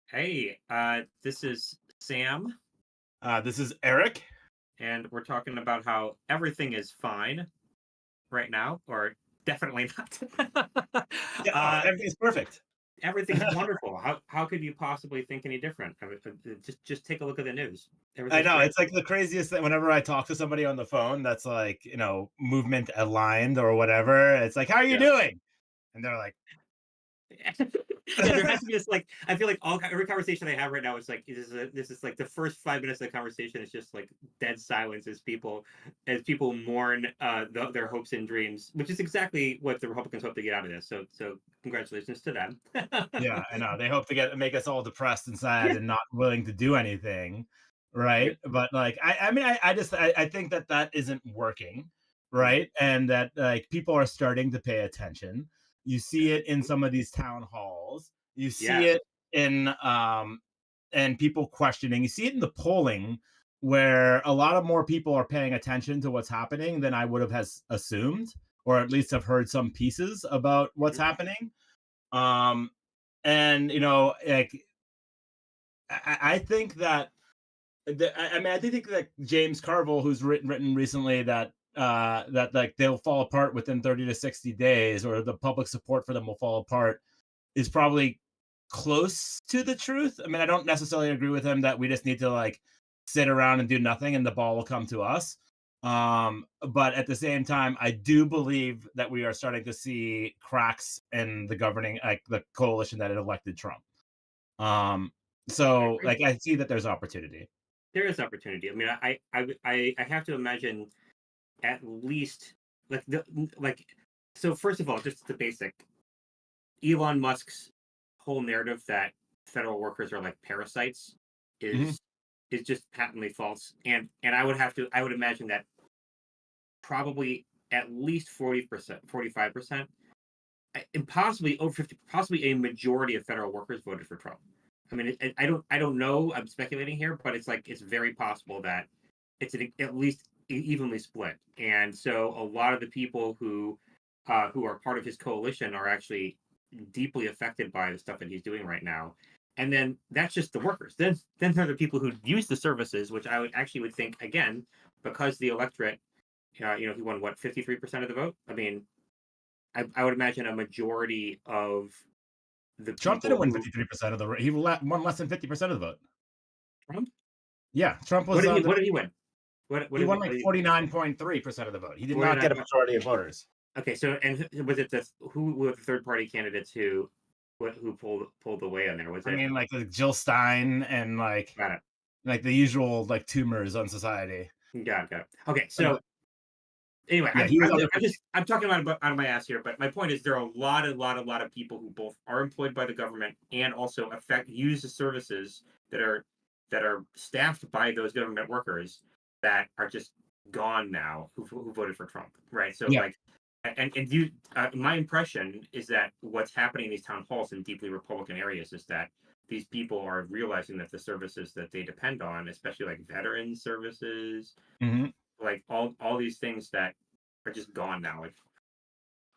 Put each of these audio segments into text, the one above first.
Hey, this is Sam, This is Eric. and we're talking about how everything is fine right now, or definitely not. Yeah, uh, everything's perfect. Everything's wonderful. How could you possibly think any different? I mean, just take a look at the news. I Everything's know great. it's like the craziest thing. Whenever I talk to somebody on the phone that's like, movement aligned or whatever, it's like, "How are you Yeah. doing?" And they're like, Yeah, there has to be this like I feel like all every conversation I have right now is like this is like the first 5 minutes of the conversation is just like dead silence as people mourn their hopes and dreams, which is exactly what the Republicans hope to get out of this. So congratulations to them. "Yeah, I know." They hope to make us all depressed and sad Yeah, and not willing to do anything, yeah, right? But like, I mean, I think that that isn't working, mhm, right? And that like people are starting to pay attention. You see it in some of these town halls. You see yes, it in and people questioning. You see it in the polling where a lot of more people are paying attention to what's happening than I would have has assumed, or at least have heard some pieces about what's mhm, happening. Um, and like I think that I think that James Carville, who's written recently that like they'll fall apart within 30 to 60 days, or the public support for them will fall apart, is probably close to the truth. I mean, I don't necessarily agree with him that we just need to like sit around and do nothing and the ball will come to us. But at the same time, I do believe that we are starting to see cracks in the governing, like the coalition that had elected Trump. Um, I so agree. like I see that there's opportunity. There is opportunity. I mean, I have to imagine at least like the like. So first of all, just the basic Elon Musk's whole narrative that federal workers are like parasites Mhm. is is just patently false. And I would imagine that probably at least 40%, 45%, and possibly over 50, possibly a majority of federal workers voted for Trump. I mean, I don't know. I'm speculating here, but it's like it's very possible that at least evenly split. And so a lot of the people who are part of his coalition are actually deeply affected by the stuff that he's doing right now. And then that's just the workers. Then there are the people who use the services, which I would actually would think again, because the electorate, he won what 53% of the vote. I mean, I would imagine a majority of the Trump didn't people win who 53% of the won less than 50% of the vote. Trump. Yeah, Trump was on the What did he win? he won What like did he 49.3% of the vote. He did not 49 get a point? majority of voters. Okay, so and was it the who were the third party candidates who pulled away on there? Was I it mean, like Jill Stein and got it? like the usual like tumors on society. Got it. Okay, Uh, so anyway, yeah, he was under I'm 50. just I'm talking about out of my ass here, but my point is there are a lot of people who both are employed by the government and also affect use the services that are that are staffed by those government workers that are just gone now who voted for Trump, right? So Yeah, like, and you, my impression is that what's happening in these town halls in deeply Republican areas is that these people are realizing that the services that they depend on, especially like veteran services, mhm, like all these things that are just gone now. Like,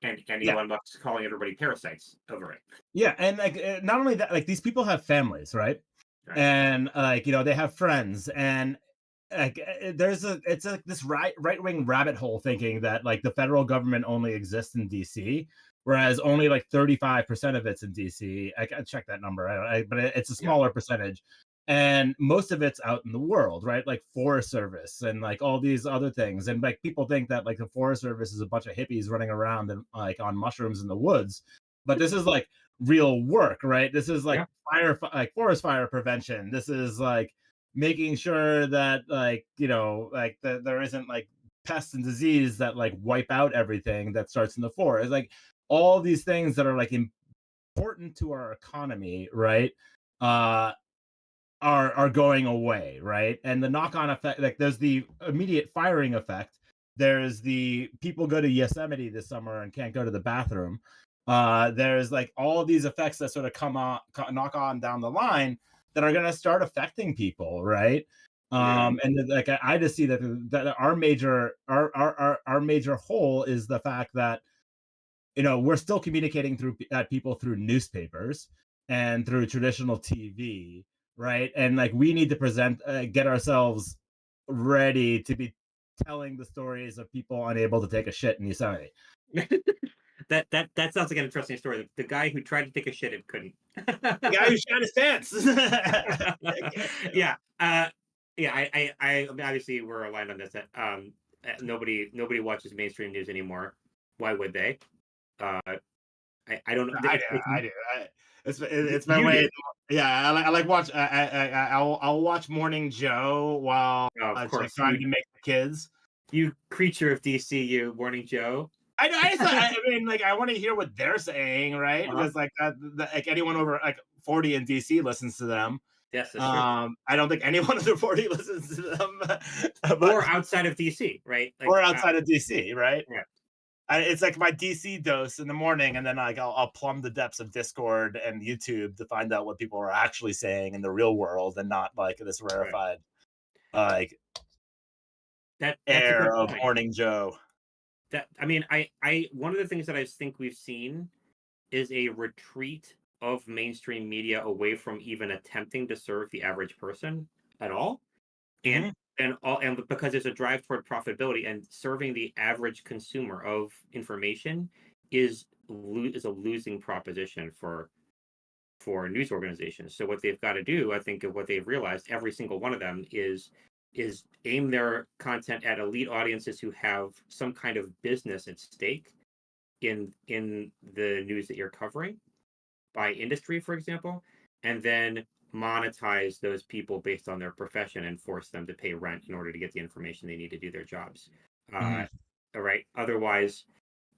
and yeah, Elon Musk's calling everybody parasites over it. yeah, and like not only that, like these people have families, right? Right. And like they have friends, and like there's a it's a this right wing rabbit hole thinking that like the federal government only exists in DC, whereas only like 35% of it's in DC. I can check that number, but it's a Yeah. smaller percentage, and most of it's out in the world, right? Like Forest Service and like all these other things, and like people think that like the Forest Service is a bunch of hippies running around and like on mushrooms in the woods, but this is like real work, right? This is like Yeah. like forest fire prevention. This is like making sure that like like there isn't like pests and disease that like wipe out everything that starts in the forest, like all these things that are like important to our economy, right? uh are going away, right? And the knock-on effect, like there's the immediate firing effect, there's the people go to Yosemite this summer and can't go to the bathroom. There's like all these effects that sort of come on knock on down the line that are going to start affecting people, right? Yeah. And like I just see that our major our major hole is the fact that we're still communicating through people through newspapers, and through traditional TV, right? And like we need to get ourselves ready to be telling the stories of people unable to take a shit in Yosemite. That sounds like an interesting story. The guy who tried to take a shit and couldn't. The guy who shot his pants. Yeah. Yeah. I mean, obviously we're aligned on this. That nobody watches mainstream news anymore. Why would they? Uh, I don't know. I do. I do. It's my You way. do. Yeah, I like watch. I'll watch Morning Joe while Oh, of it's like course. trying to make the kids. You creature of DC, you Morning Joe. I mean, like, I want to hear what they're saying, right? Uh-huh. Because like anyone over like 40 in DC listens to them. Yes, that's true. I don't think anyone under 40 listens to them, Or outside of DC, right? Like, or outside of DC, right? yeah. It's like my DC dose in the morning, and then like I'll plumb the depths of Discord and YouTube to find out what people are actually saying in the real world, and not like this Right. rarefied like That's a good air of point. Morning Joe. That I mean, I one of the things that I think we've seen is a retreat of mainstream media away from even attempting to serve the average person at all. And Mhm. and because there's a drive toward profitability, and serving the average consumer of information is a losing proposition for news organizations. So what they've got to do, I think, of what they've realized, every single one of them is aim their content at elite audiences who have some kind of business at stake in the news that you're covering, by industry, for example, and then monetize those people based on their profession and force them to pay rent in order to get the information they need to do their jobs. Uh, Mhm. all right. Otherwise,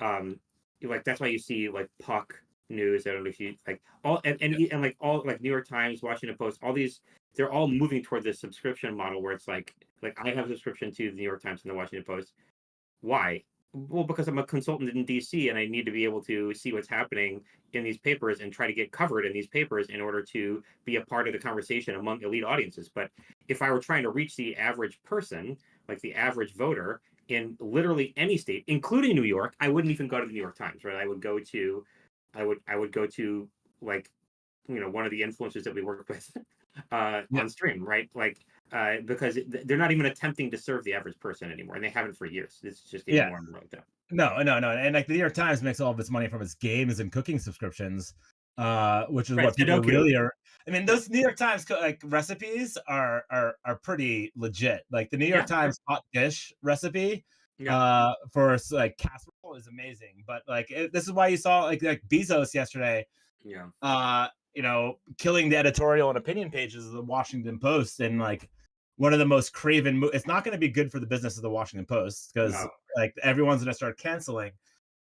um, like that's why you see like Puck News. I don't know if you like all and like all like New York Times, Washington Post, all these. They're all moving toward this subscription model where it's like I have a subscription to the New York Times and the Washington Post. Why? Well, because I'm a consultant in DC and I need to be able to see what's happening in these papers and try to get covered in these papers in order to be a part of the conversation among elite audiences. But if I were trying to reach the average person, like the average voter in literally any state, including New York, I wouldn't even go to the New York Times, right? I would go to like one of the influencers that we work with Yeah. on stream, right? Like because they're not even attempting to serve the average person anymore, and they haven't for years. It's just getting Yeah. more and more like that. No. And like the New York Times makes all of its money from its games and cooking subscriptions, which is Right, what people Sudoku. really are. I mean, Yeah, those New York Times like recipes are pretty legit. Like the New York yeah, Times hot dish recipe yeah, for like casserole is amazing. But like this is why you saw like Bezos yesterday, yeah. killing the editorial and opinion pages of the Washington Post, and like one of the most craven. It's not going to be good for the business of the Washington Post because No, like everyone's going to start canceling.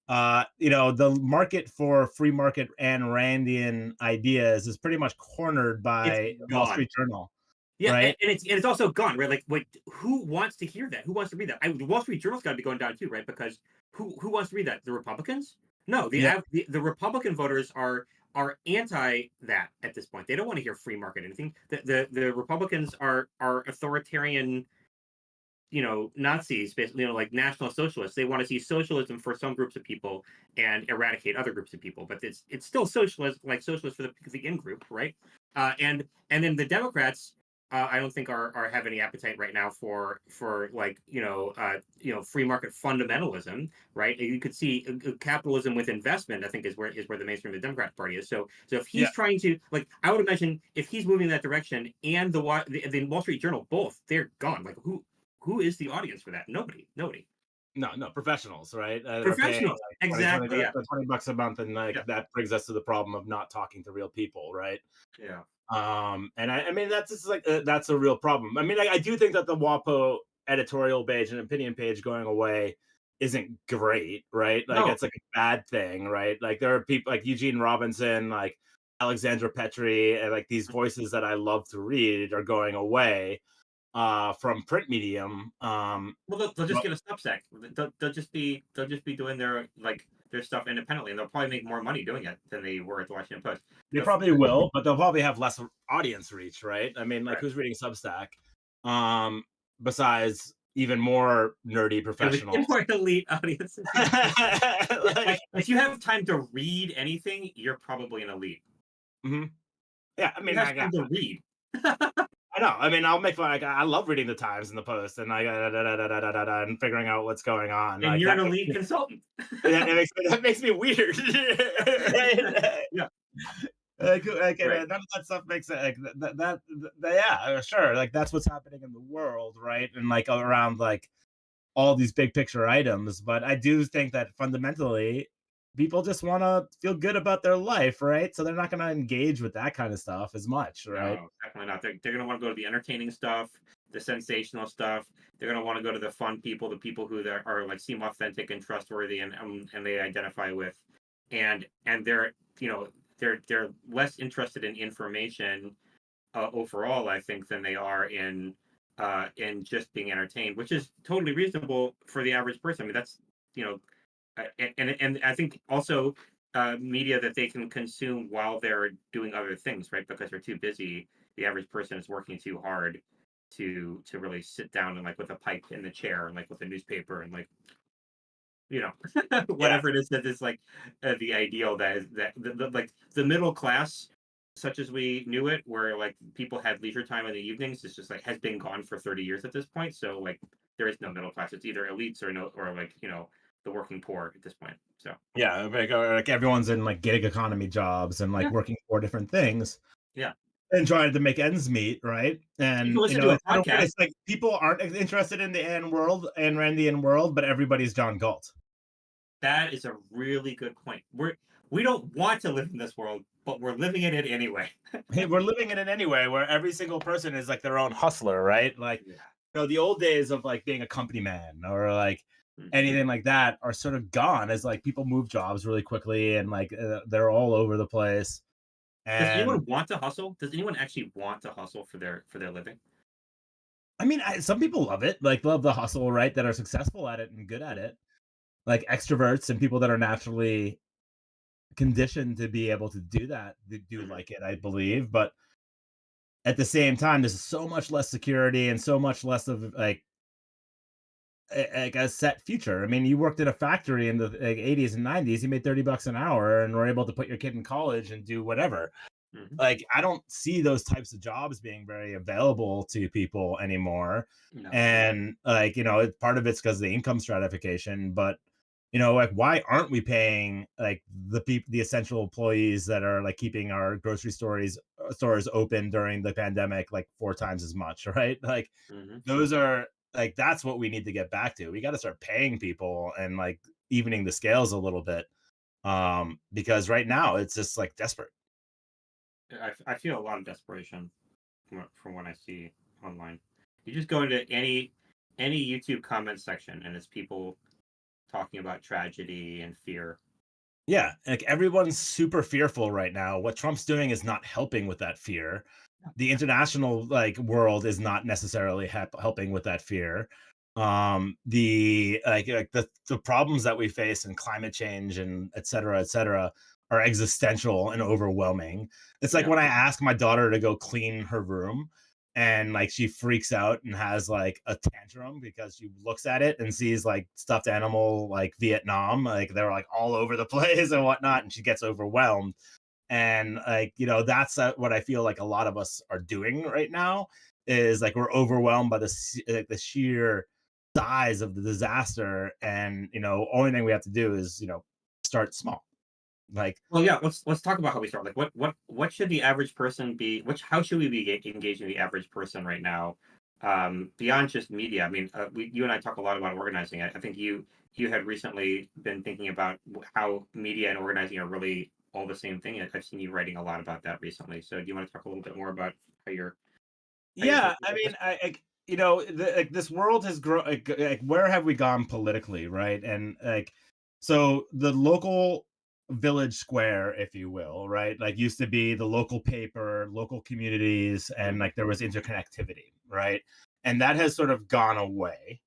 The market for free market and Randian ideas is pretty much cornered it's by Wall gone. Street Journal, Yeah, right? and it's also gone, right? Like, wait, who wants to hear that? Who wants to read that? The Wall Street Journal's got to be going down too, right? Because who wants to read that? The Republicans? No, Yeah, the Republican voters are anti that at this point. They don't want to hear free market anything. The Republicans are authoritarian, Nazis, basically, like National Socialists. They want to see socialism for some groups of people and eradicate other groups of people. But it's still socialist, like socialist for the in group, right? And then the Democrats, I don't think are have any appetite right now for like free market fundamentalism, right? You could see capitalism with investment. I think is where the mainstream of the Democratic Party is. So if yeah. he's trying to, like, I would imagine if he's moving in that direction, and the Wall Street Journal, both, they're gone. Like, who is the audience for that? Nobody. No, professionals, right? That are paying Professionals, like 20, exactly. Yeah, 20 bucks a month, and like yeah, that brings us to the problem of not talking to real people, right? yeah. And I mean that's just like that's a real problem. I mean, I do think that the WAPO editorial page and opinion page going away isn't great, right? Like No, it's like a bad thing, right? Like there are people like Eugene Robinson, like Alexandra Petri, and like these voices that I love to read are going away from print medium. well, they'll just But get a Substack. They'll just be doing their stuff independently, and they'll probably make more money doing it than they were at the Washington Post. they The, probably will, but they'll probably have less audience reach, right? I mean, like right. who's reading Substack? Besides even more nerdy Even professionals. more elite audiences. Yeah. Like, If you have time to read anything, you're probably an elite. Yeah, I You mean, have something to read. I know. I mean, I'll make fun. Like, I love reading the Times and the Post, and like and figuring out what's going on. And Like you're an that makes elite me, consultant. that makes me weird. Right? Yeah, None right. of that stuff makes it like yeah, sure. Like that's what's happening in the world, right? And like around like all these big picture items. But I do think that fundamentally, people just want to feel good about their life, right? So they're not going to engage with that kind of stuff as much, right? No, definitely not. They're going to want to go to the entertaining stuff, the sensational stuff. They're going to want to go to the fun people, the people who are like seem authentic and trustworthy, and they identify with, and they're they're less interested in information overall, I think, than they are in just being entertained, which is totally reasonable for the average person. I mean, that's you know and I think also media that they can consume while they're doing other things, right? Because they're too busy. The average person is working too hard to really sit down and like with a pipe in the chair and like with a newspaper and like Yeah. whatever it is that is like the ideal that is like the middle class such as we knew it where like people had leisure time in the evenings is just like has been gone for 30 years at this point, so like there is no middle class. It's either elites or no or like the working poor at this point, so Yeah. Like everyone's in like gig economy jobs and like yeah, working for different things yeah. and trying to make ends meet, right? You can And listen to a it's sort of weird. podcast. It's like people aren't interested in the end world and Randian world, but everybody's John Galt. That is a really good point. We don't want to live in this world, but we're living in it anyway. Hey, we're living in it anyway, where every single person is like their own hustler, right? Like, Yeah. the old days of like being a company man or like Mhm. anything like that are sort of gone as like people move jobs really quickly and like they're all over the place. Does And anyone want to hustle? Does anyone actually want to hustle for their living? I mean, some people love it, like love the hustle, right? That are successful at it and good at it, like extroverts and people that are naturally conditioned to be able to do that. They do Mhm. like it, I believe. But at the same time, there's so much less security and so much less of like like a set future. I mean, you worked in a factory in the like, 80s and 90s, you made 30 bucks an hour and were able to put your kid in college and do whatever. Mhm. Like, I don't see those types of jobs being very available to people anymore. No. And like, part of it's because of the income stratification, but like why aren't we paying like the essential employees that are like keeping our grocery stores open during the pandemic like four times as much, right? Like Mhm. those are like that's what we need to get back to. We got to start paying people and like evening the scales a little bit. Because right now it's just like desperate. I feel a lot of desperation from what I see online. You just go into any YouTube comment section, and it's people talking about tragedy and fear. Yeah, like everyone's super fearful right now. What Trump's doing is not helping with that fear. The international like world is not necessarily helping with that fear. The like the problems that we face in climate change and et cetera are existential and overwhelming. It's like Yeah. when I ask my daughter to go clean her room and like she freaks out and has like a tantrum because she looks at it and sees like stuffed animal like Vietnam, like they're like all over the place and whatnot, and she gets overwhelmed. And like that's what I feel like a lot of us are doing right now is like we're overwhelmed by like, the sheer size of the disaster, and only thing we have to do is start small, like Well, yeah. Let's talk about how we start. Like, what should the average person be? How should we be engaging the average person right now? Beyond just media. I mean, you and I talk a lot about organizing. I think you had recently been thinking about how media and organizing are really all the same thing. I've seen you writing a lot about that recently. So, do you want to talk a little bit more about how you're yeah, thinking I about mean, this? like this world has grown. Like, where have we gone politically, right? And like, so the local village square, if you will, right? Like, used to be the local paper, local communities, and Mhm. like there was interconnectivity, right? And that has sort of gone away.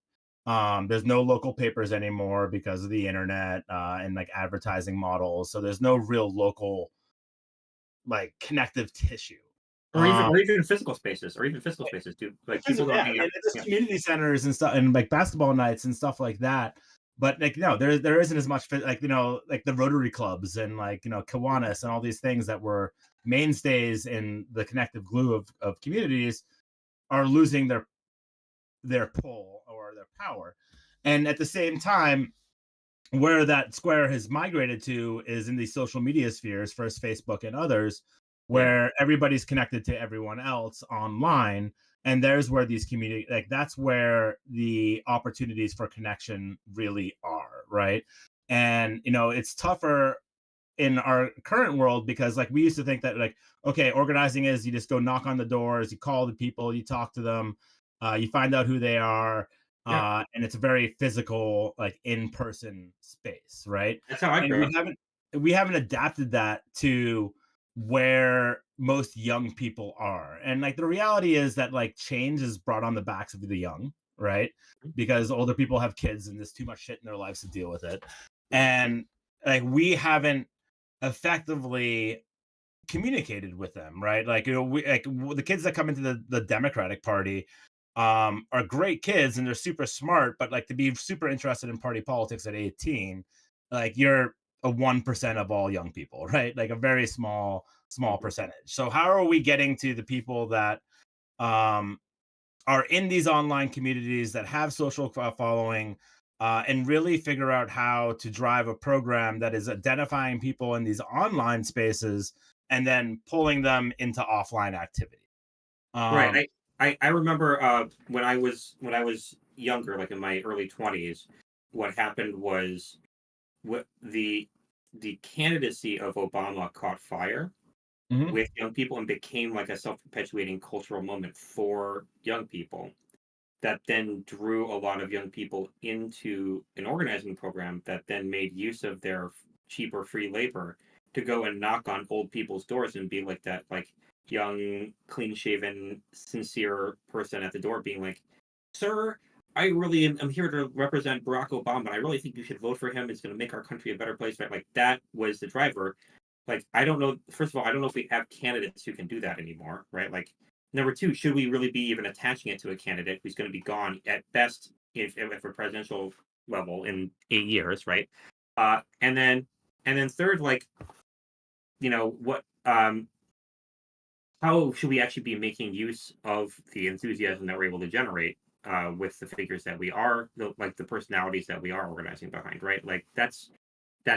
There's no local papers anymore because of the internet and like advertising models. So there's no real local like connective tissue. Or even Um, or even physical spaces, or even physical spaces too. Like people don't Yeah, I hang mean, out. there's Yeah. community centers and stuff, and like basketball nights and stuff like that. But like, no, there isn't as much like like the Rotary clubs and like Kiwanis and all these things that were mainstays in the connective glue of communities are losing their pull or their power. And at the same time, where that square has migrated to is in these social media spheres, first Facebook and others, Yeah. where everybody's connected to everyone else online. And there's where these community, like that's where the opportunities for connection really are, right? And it's tougher in our current world because like we used to think that like, okay, organizing is you just go knock on the doors, you call the people, you talk to them, you find out who they are, Yeah. and it's a very physical like in-person space, right? That's how I And grew up. we haven't adapted that to where most young people are. And like the reality is that like change is brought on the backs of the young, right? Because older people have kids and there's too much shit in their lives to deal with it. And like we haven't effectively communicated with them, right? Like the kids that come into the Democratic Party are great kids and they're super smart, but like to be super interested in party politics at 18, like you're a 1% of all young people, right? Like a very small Mhm. percentage. So how are we getting to the people that um are in these online communities that have social following, and really figure out how to drive a program that is identifying people in these online spaces and then pulling them into offline activity. Right. Um, I remember when I was younger, like in my early 20s, what happened was what the candidacy of Obama caught fire mhm, with young people and became like a self-perpetuating cultural moment for young people that then drew a lot of young people into an organizing program that then made use of their cheaper free labor to go and knock on old people's doors and be like that like young clean shaven sincere person at the door being like, sir, I really am here to represent Barack Obama and I really think you should vote for him. It's going to make our country a better place, right? Like that was the driver. Like I don't know, first of all, I don't know if we have candidates who can do that anymore, right? Like number two, should we really be even attaching it to a candidate who's going to be gone at best if a presidential level in 8 years, right? And then third, like what how should we actually be making use of the enthusiasm that we're able to generate with the figures that we are, like the personalities that we are organizing behind, right? Like that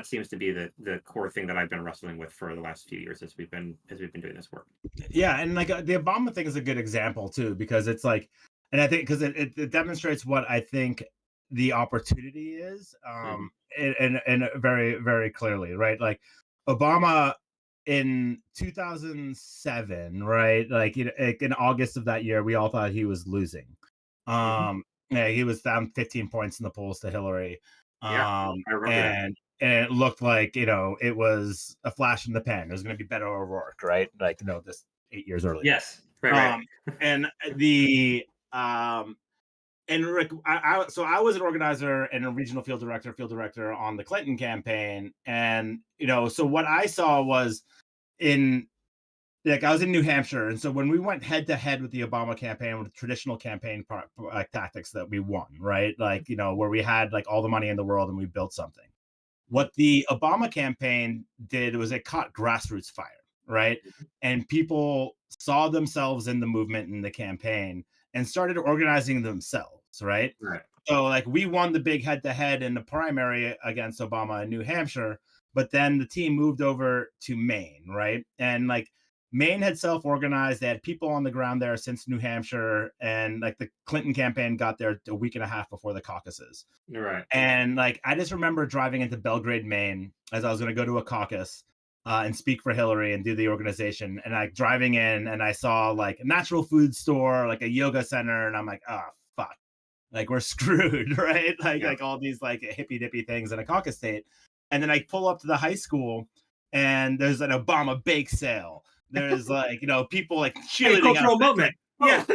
seems to be the core thing that I've been wrestling with for the last few years as we've been doing this work. yeah, and like the Obama thing is a good example too, because it's like, and I think because it demonstrates what I think the opportunity is, Hmm. and very very clearly, right? Like Obama in 2007, right? Like in August of that year, we all thought he was losing. Hmm. Yeah, he was down 15 points in the polls to Hillary, Yeah, I remember that. and it looked like it was a flash in the pan. It was going to be Beto O'Rourke, right? Like this 8 years earlier. Yes, right. Um, and the and Rick, so I was an organizer and a regional field director on the Clinton campaign, and so what I saw was in like I was in New Hampshire, and so when we went head to head with the Obama campaign with traditional campaign tactics that we won, right? Like where we had like all the money in the world and we built something. What the Obama campaign did was it caught grassroots fire, right? And people saw themselves in the movement in the campaign and started organizing themselves, right? Right. So like we won the big head to head in the primary against Obama in New Hampshire, but then the team moved over to Maine, right? And like Maine had self-organized. They had people on the ground there since New Hampshire, and like the Clinton campaign got there a week and a half before the caucuses. Right. And like I just remember driving into Belgrade, Maine, as I was going to go to a caucus and speak for Hillary and do the organization. And like driving in, and I saw like a natural food store, like a yoga center, and I'm like, oh fuck, like we're screwed, right? Like Yeah. all these like hippy dippy things in a caucus state. And then I pull up to the high school, and there's an Obama bake sale. There's like people like Hey, cheerleading cultural outside, moment. like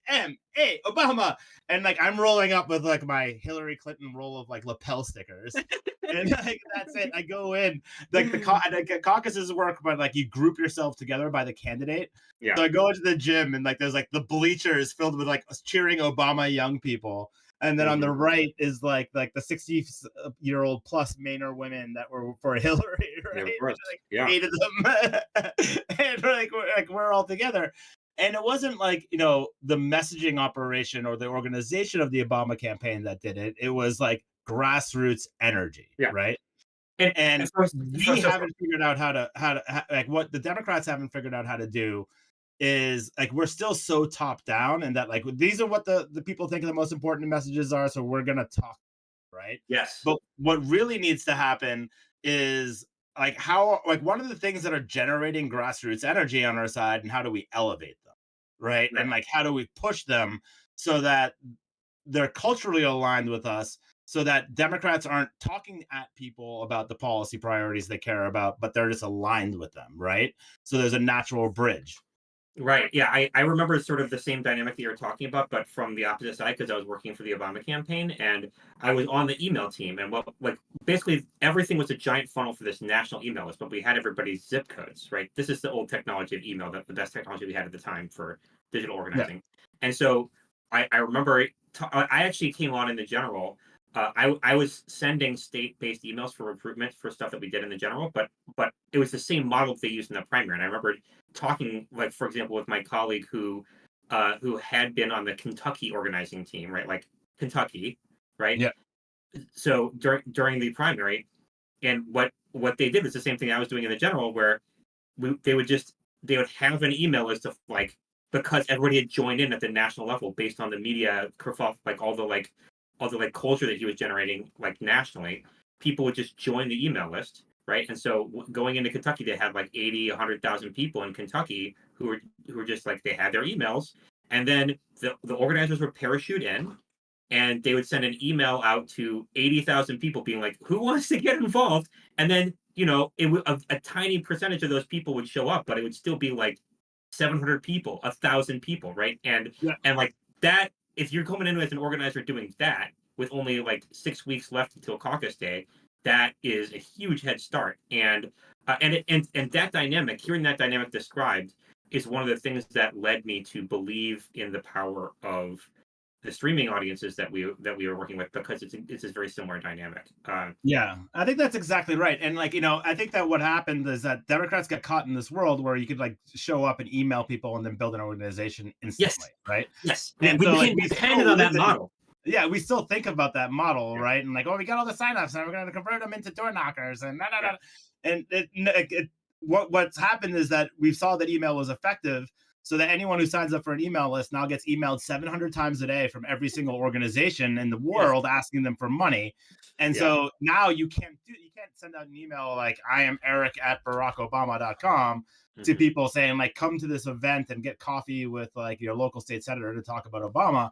Yeah. OBAMA Obama, and like I'm rolling up with like my Hillary Clinton roll of like lapel stickers, and like that's it. I go in like the caucuses work, but like you group yourself together by the candidate. Yeah. So I go into the gym and like there's like the bleachers filled with like cheering Obama young people, and then on the Mhm. right is like the 60-year-old plus men or women that were for Hillary, Yeah, of right? course. Like Yeah. hated them, and we're all together. And it wasn't like the messaging operation or the organization of the Obama campaign that did it. It was like grassroots energy, Yeah. right? And And first, we first, so haven't figured out like what the Democrats haven't figured out how to do is like we're still so top down, and that like these are what the people think the most important messages are, so we're gonna talk, right? yes. But what really needs to happen is like how like one of the things that are generating grassroots energy on our side, and how do we elevate them, right? Right. And like how do we push them so that they're culturally aligned with us, so that Democrats aren't talking at people about the policy priorities they care about, but they're just aligned with them, right? So there's a natural bridge. Right. Yeah. I remember sort of the same dynamic that you're talking about, but from the opposite side because I was working for the Obama campaign and I was on the email team. And what, like, basically everything was a giant funnel for this national email list, but we had everybody's zip codes, right? This is the old technology of email, the best technology we had at the time for digital Yeah. organizing. And so I remember I actually came on in the general. I was sending state-based emails for recruitment for stuff that we did in the general, but it was the same model they used in the primary. And I remember talking, like for example, with my colleague who had been on the Kentucky organizing team, right? Like Kentucky, right? Yeah. So during the primary, and what they did was the same thing I was doing in the general, where they would have an email list of like because everybody had joined in at the national level based on the media kerfuffle, like all the like culture that he was generating like nationally, people would just join the email list, right? And so going into Kentucky, they had like 80, 100,000 people in Kentucky who were just like they had their emails, and then the organizers would parachute in, and they would send an email out to 80,000 people being like, who wants to get involved? And then, a tiny percentage of those people would show up, but it would still be like 700 people, 1,000 people, right? Yeah. And like that, if you're coming in as an organizer doing that with only like 6 weeks left until caucus day, that is a huge head start. And that dynamic, hearing that dynamic described, is one of the things that led me to believe in the power of the streaming audiences that we were working with, because it's a very similar dynamic. Yeah, I think that's exactly right. And like, I think that what happened is that Democrats got caught in this world where you could like show up and email people and then build an organization Yes, instantly, right? yes, And we so like became we dependent still on live that in model. yeah, we still think about that model, Yeah, right? And like, oh, we got all the signups and we're going to convert them into door knockers and yeah, and what's happened is that we saw that email was effective, so that anyone who signs up for an email list now gets emailed 700 times a day from every single organization in the yes, world asking them for money. And yeah, so now you can't send out an email like I am Erik at barackobama.com to hmm, people saying like come to this event and get coffee with like your local state senator to talk about Obama.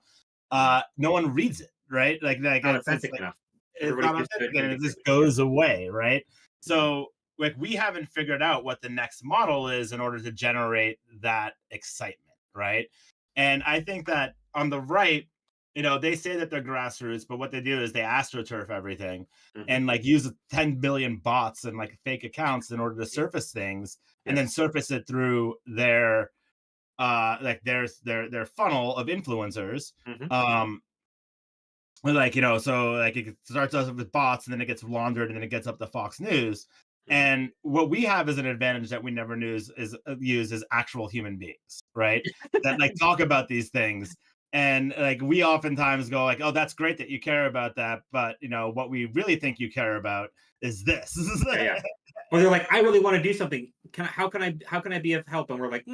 yeah. No one reads it, right? Like Not it's authentic like enough. it's Everybody's not used to authentic it and being it just dictated. Yeah, goes away, right? mhm, So like we haven't figured out what the next model is in order to generate that excitement, right? And I think that on the right, they say that they're grassroots, but what they do is they astroturf everything mhm, and like use 10 billion bots and like fake accounts in order to surface things, and then yes, surface it through their like their funnel of influencers. hmm, um like so like it starts off with bots and then it gets laundered and then it gets up to Fox News. hmm. And what we have as an advantage that we never knew is use as actual human beings, right? That like talk about these things. And like we oftentimes go like, oh, that's great that you care about that, but what we really think you care about is this. Yeah, yeah. Or they're like, I really want to do something. How can I be of help? And we're like,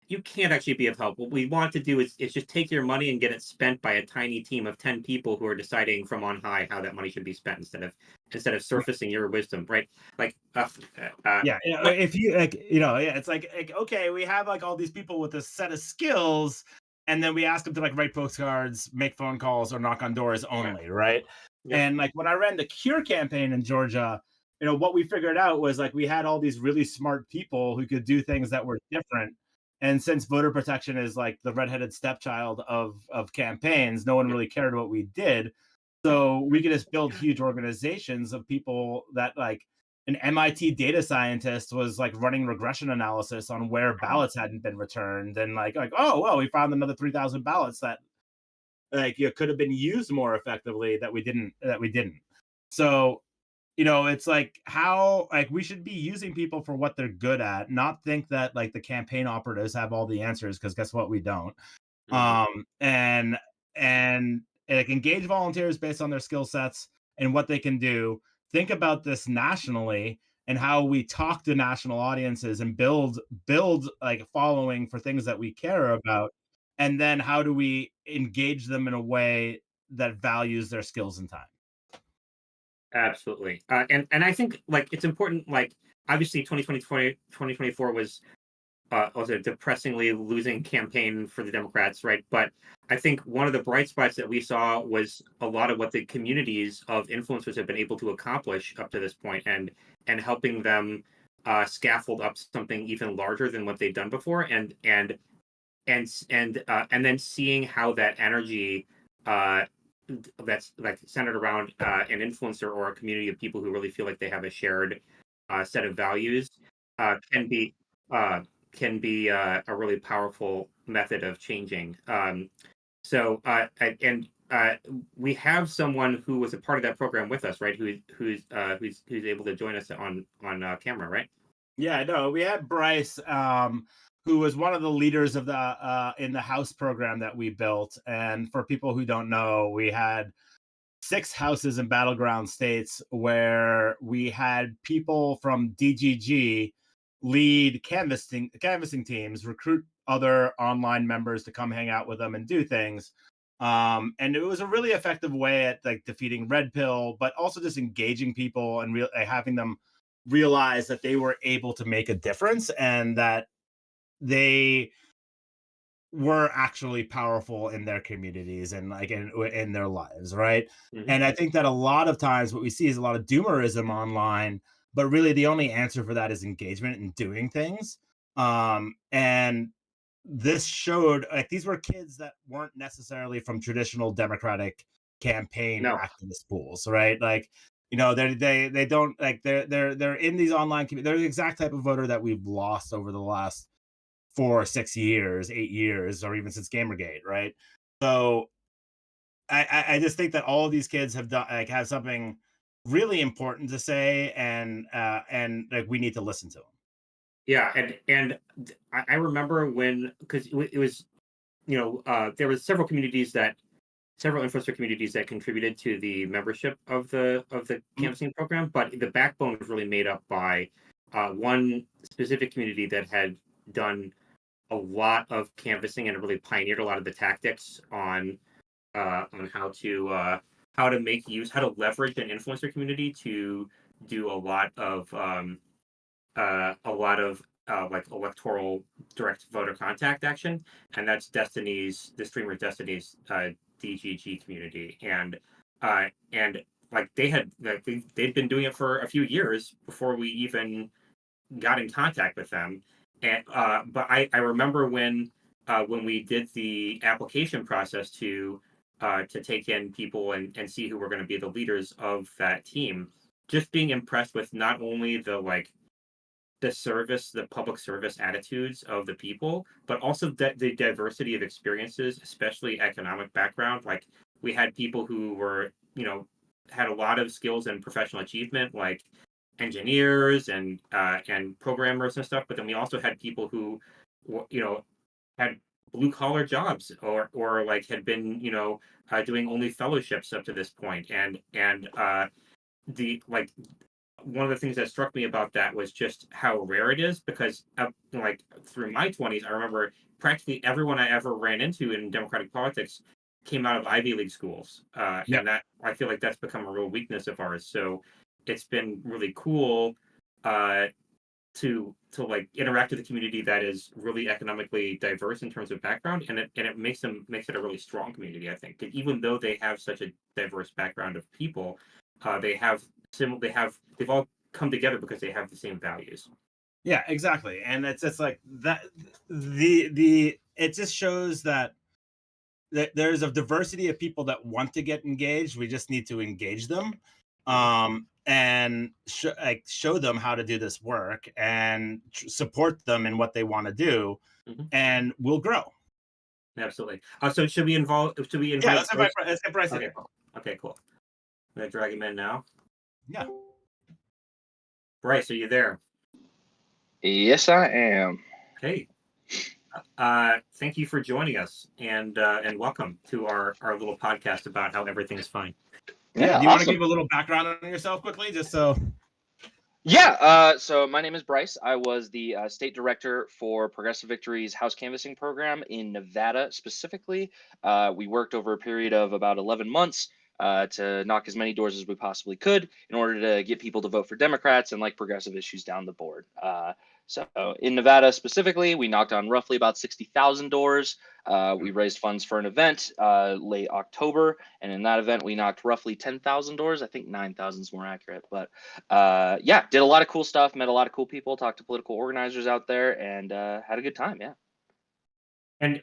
you can't actually be of help. What we want to do is just take your money and get it spent by a tiny team of 10 people who are deciding from on high how that money should be spent instead of surfacing your wisdom, right? Like, Yeah, what? if you like, yeah, it's like okay, we have like all these people with a set of skills, and then we ask them to like write postcards, make phone calls, or knock on doors Right. only, right? Yep. And like when I ran the Cure campaign in Georgia, what we figured out was like we had all these really smart people who could do things that were different. And since voter protection is like the redheaded stepchild of campaigns, no one Yep. really cared what we did. So we could just build huge organizations of people that like an MIT data scientist was like running regression analysis on where ballots hadn't been returned, and like oh well, we found another 3,000 ballots that like it could have been used more effectively that we didn't. So it's like how like we should be using people for what they're good at, not think that like the campaign operatives have all the answers, because guess what, we don't. Hmm. And like engage volunteers based on their skill sets and what they can do. Think about this nationally and how we talk to national audiences and build like a following for things that we care about, and then how do we engage them in a way that values their skills and time. Absolutely. And I think like it's important, like obviously 2024 was a depressingly losing campaign for the Democrats, right? But I think one of the bright spots that we saw was a lot of what the communities of influencers have been able to accomplish up to this point, and helping them scaffold up something even larger than what they've done before, and then seeing how that energy uh, that's like centered around an influencer or a community of people who really feel like they have a shared set of values uh, can be uh, a really powerful method of changing. And we have someone who was a part of that program with us, right? Who's able to join us on camera, right? Yeah, no, we had Bryce, who was one of the leaders of the in the house program that we built. And for people who don't know, we had 6 houses in battleground states where we had people from DGG lead canvassing teams, recruit other online members to come hang out with them and do things. And it was a really effective way at like defeating red pill, but also just engaging people and having them realize that they were able to make a difference and that they were actually powerful in their communities and like in their lives, right? Hmm. And I think that a lot of times what we see is a lot of doomerism online, but really the only answer for that is engagement and doing things. And this showed like these were kids that weren't necessarily from traditional Democratic campaign No. activist pools, right? Like, they don't like they're in these online they're the exact type of voter that we've lost over the last 4 6 years, 8 years, or even since Gamergate, right? So I just think that all of these kids have something really important to say, and like we need to listen to them. Yeah, and I remember when, because it was, there was several influencer communities that contributed to the membership of the Mhm. canvassing program, but the backbone was really made up by one specific community that had done a lot of canvassing and really pioneered a lot of the tactics on how to how to leverage an influencer community to do a lot of like electoral direct voter contact action, and that's the streamer Destiny's DGG community, and like they'd been doing it for a few years before we even got in contact with them, and but I remember when we did the application process to take in people and see who were going to be the leaders of that team, just being impressed with not only the public service attitudes of the people, but also the diversity of experiences, especially economic background. Like we had people who were, had a lot of skills and professional achievement, like engineers and programmers and stuff. But then we also had people who, had blue collar jobs or like had been, doing only fellowships up to this point, and the like one of the things that struck me about that was just how rare it is, because like through my 20s I remember practically everyone I ever ran into in democratic politics came out of Ivy League schools, Yep. and that I feel like that's become a real weakness of ours. So it's been really cool uh, to like interact with a community that is really economically diverse in terms of background, and it makes it a really strong community. I think that even though they have such a diverse background of people, they have they've all come together because they have the same values. Yeah, exactly. And it's just like that the it just shows that there's a diversity of people that want to get engaged. We just need to engage them, Hmm. and like show them how to do this work and support them in what they want to do, Hmm. and we'll grow. Absolutely. So should we Yeah, invite Bryce? let's get Bryce in. Okay, cool. Okay, cool. I'm gonna drag him in now. Yeah. Bryce, are you there? Yes, I am. Hey. Thank you for joining us, and welcome to our little podcast about how everything's fine. Yeah. Do you want to Awesome. give a little background on yourself quickly, just so? Yeah, so my name is Bryce. I was the state director for Progressive Victory's house canvassing program in Nevada specifically. We worked over a period of about 11 months to knock as many doors as we possibly could in order to get people to vote for Democrats and like progressive issues down the board. So in Nevada specifically, we knocked on roughly about 60,000 doors. We raised funds for an event late October, and in that event, we knocked roughly 10,000 doors. I think 9,000 is more accurate, but yeah, did a lot of cool stuff, met a lot of cool people, talked to political organizers out there, and had a good time. Yeah. And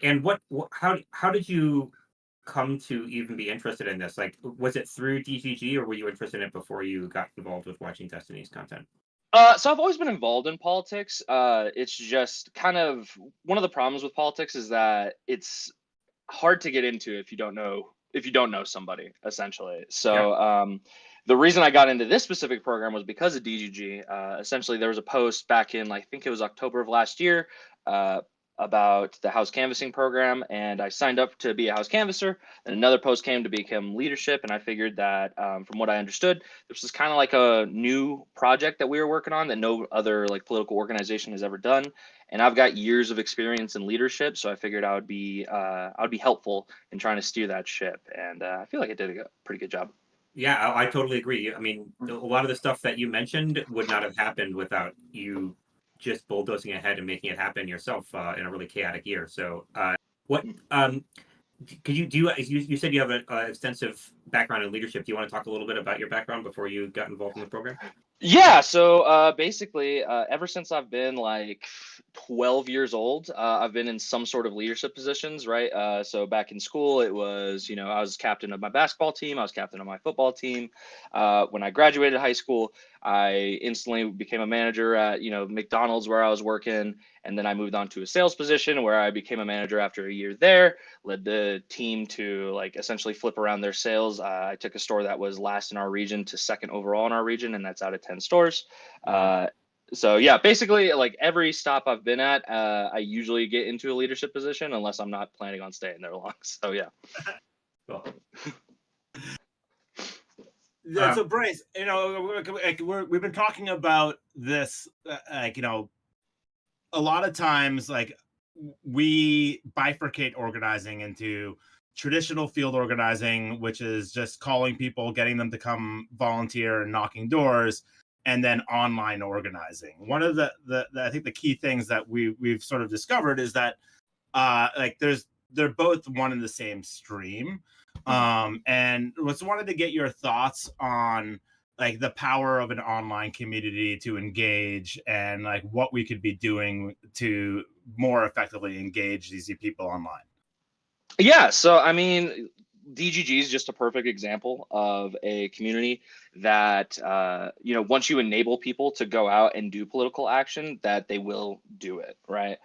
how did you come to even be interested in this? Like, was it through DGG, or were you interested in it before you got involved with watching Destiny's content? So I've always been involved in politics. It's just kind of one of the problems with politics is that it's hard to get into if you don't know somebody, essentially. So the reason I got into this specific program was because of DGG. Essentially, there was a post back in, I think it was October of last year, about the house canvassing program, and I signed up to be a house canvasser. And another post came to become leadership, and I figured that, from what I understood, this was kind of like a new project that we were working on that no other like political organization has ever done. And I've got years of experience in leadership, so I figured I would be helpful in trying to steer that ship, and I feel like I did a pretty good job. Yeah, I totally agree. I mean, a lot of the stuff that you mentioned would not have happened without you just bulldozing ahead and making it happen yourself in a really chaotic year. So, what could you said you have an extensive background in leadership. Do you want to talk a little bit about your background before you got involved in the program? Yeah, so basically, ever since I've been like 12 years old, I've been in some sort of leadership positions, right? So back in school, it was, I was captain of my basketball team, I was captain of my football team. When I graduated high school, I instantly became a manager at, McDonald's where I was working. And then I moved on to a sales position where I became a manager after a year there, led the team to like essentially flip around their sales. I took a store that was last in our region to second overall in our region, and that's out of 10 stores. So yeah, basically like every stop I've been at, I usually get into a leadership position unless I'm not planning on staying there long. So yeah. Cool. So Bryce, we've been talking about this, a lot of times, like we bifurcate organizing into traditional field organizing, which is just calling people, getting them to come volunteer and knocking doors, and then online organizing. One of the I think the key things that we've sort of discovered is that they're both one and the same stream. And just wanted to get your thoughts on like the power of an online community to engage and like what we could be doing to more effectively engage these people online. Yeah, so I mean, DGG is just a perfect example of a community that, once you enable people to go out and do political action, that they will do it, right?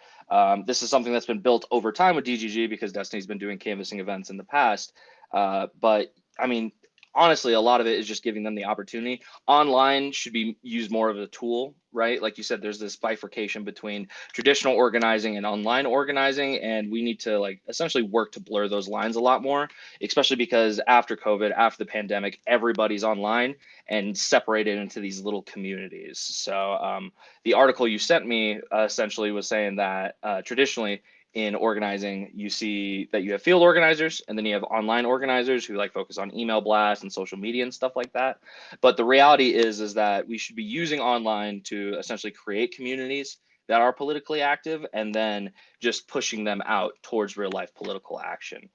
This is something that's been built over time with DGG because Destiny's been doing canvassing events in the past. But I mean, honestly, a lot of it is just giving them the opportunity. Online should be used more of a tool, right? Like you said, there's this bifurcation between traditional organizing and online organizing, and we need to like essentially work to blur those lines a lot more, especially because after COVID, after the pandemic, everybody's online and separated into these little communities. So the article you sent me essentially was saying that traditionally in organizing, you see that you have field organizers and then you have online organizers who like focus on email blasts and social media and stuff like that. But the reality is that we should be using online to essentially create communities that are politically active and then just pushing them out towards real life political action,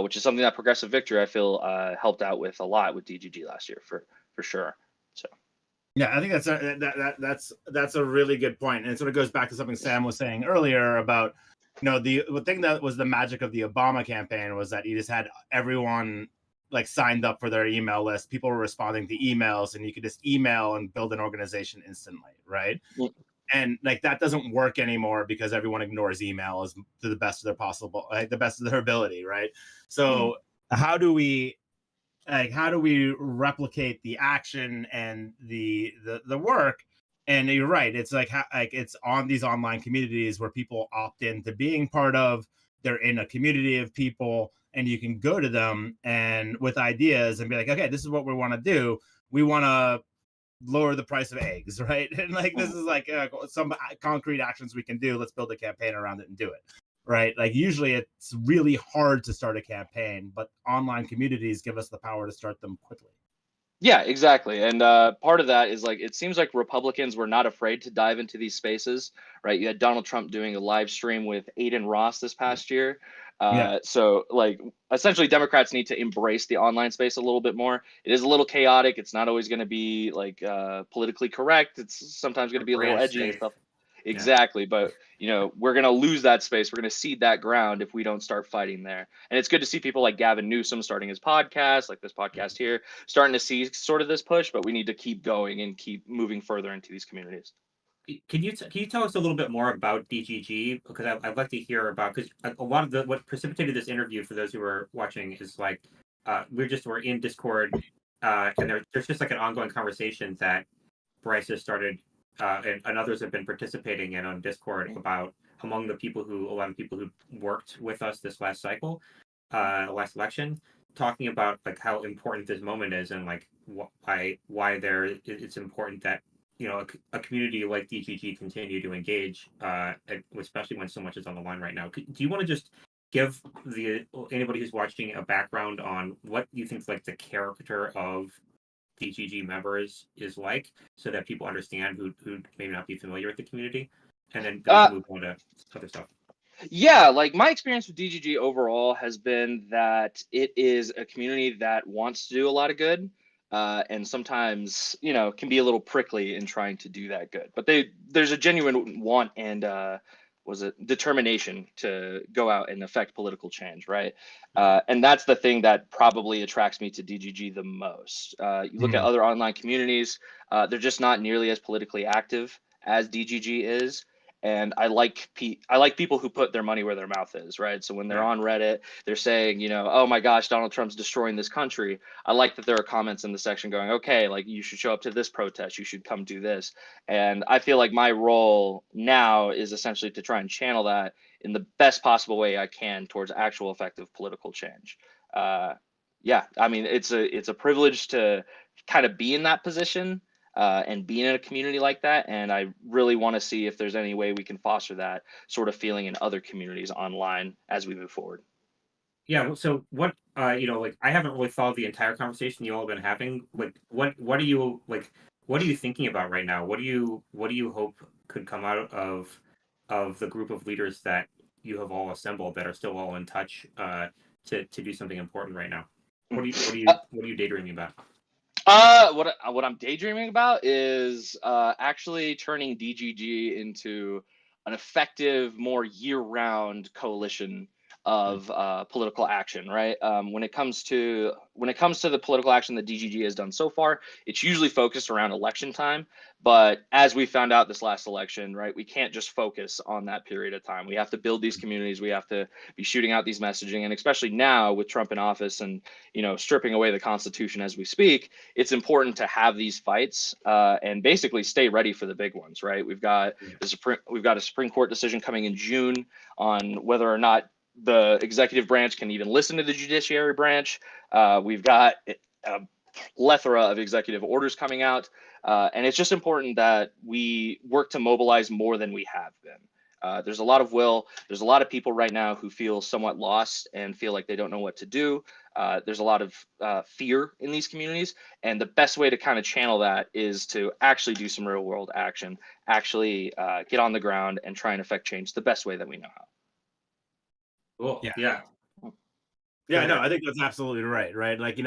which is something that Progressive Victory, I feel, helped out with a lot with DGG last year for sure. So. Yeah, I think that's a really good point. And it sort of goes back to something Sam was saying earlier about, the thing that was the magic of the Obama campaign was that you just had everyone like signed up for their email list. People were responding to emails and you could just email and build an organization instantly, right? And like that doesn't work anymore because everyone ignores email as to the best of their possible, like the best of their ability, right? So how do we replicate the action and the work? And you're right, it's like it's on these online communities where people opt into being part of. They're in a community of people, and you can go to them and with ideas and be like, okay, this is what we want to do. We want to lower the price of eggs, right? And like this is like some concrete actions we can do. Let's build a campaign around it and do it, right? Like usually it's really hard to start a campaign, but online communities give us the power to start them quickly. Yeah, exactly. And part of that is like it seems like Republicans were not afraid to dive into these spaces, right? You had Donald Trump doing a live stream with Aiden Ross this past year. Yeah. So like essentially Democrats need to embrace the online space a little bit more. It is a little chaotic. It's not always going to be like politically correct. It's sometimes going to be a little Branch edgy and safe. stuff. Yeah. Exactly. But you know, we're going to lose that space. We're going to cede that ground if we don't start fighting there. And it's good to see people like Gavin Newsom starting his podcast, like this podcast here, starting to see sort of this push, but we need to keep going and keep moving further into these communities. Can you tell us a little bit more about DGG? Because I'd like to hear about, because a lot of what precipitated this interview for those who are watching is like we're in Discord, and there's just like an ongoing conversation that Bryce has started, and others have been participating in on Discord about among the people who a lot of people who worked with us this last cycle, last election, talking about like how important this moment is and like why it's important that a community like DGG continue to engage, especially when so much is on the line right now. Do you want to just give anybody who's watching a background on what you think like the character of DGG members is like, so that people understand who may not be familiar with the community, and then we can move on to other stuff. Yeah, like my experience with DGG overall has been that it is a community that wants to do a lot of good, and sometimes can be a little prickly in trying to do that good. But there's a genuine want and determination to go out and affect political change, right? And that's the thing that probably attracts me to DGG the most. You look at other online communities, they're just not nearly as politically active as DGG is. And I like people who put their money where their mouth is, right? So when they're on Reddit, they're saying, oh my gosh, Donald Trump's destroying this country. I like that there are comments in the section going, okay, like you should show up to this protest, you should come do this. And I feel like my role now is essentially to try and channel that in the best possible way I can towards actual effective political change. Yeah, I mean, it's a privilege to kind of be in that position. And being in a community like that. And I really want to see if there's any way we can foster that sort of feeling in other communities online as we move forward. Yeah. So what, like I haven't really followed the entire conversation you all have been having. Like, what are you thinking about right now? What do you hope could come out of the group of leaders that you have all assembled that are still all in touch to do something important right now? What are you daydreaming about? What I'm daydreaming about is actually turning DGG into an effective, more year-round coalition of political action. Right. When it comes to the political action that DGG has done so far, it's usually focused around election time. But as we found out this last election, right, we can't just focus on that period of time. We have to build these communities. We have to be shooting out these messaging, and especially now with Trump in office and stripping away the Constitution as we speak, it's important to have these fights and basically stay ready for the big ones, right? We've got a Supreme Court decision coming in June on whether or not the executive branch can even listen to the judiciary branch. We've got a plethora of executive orders coming out, and it's just important that we work to mobilize more than we have been. There's a lot of will. There's a lot of people right now who feel somewhat lost and feel like they don't know what to do. There's a lot of fear in these communities, and the best way to kind of channel that is to actually do some real world action, actually get on the ground and try and affect change the best way that we know how. Cool. Yeah, no, I think that's absolutely right. Like,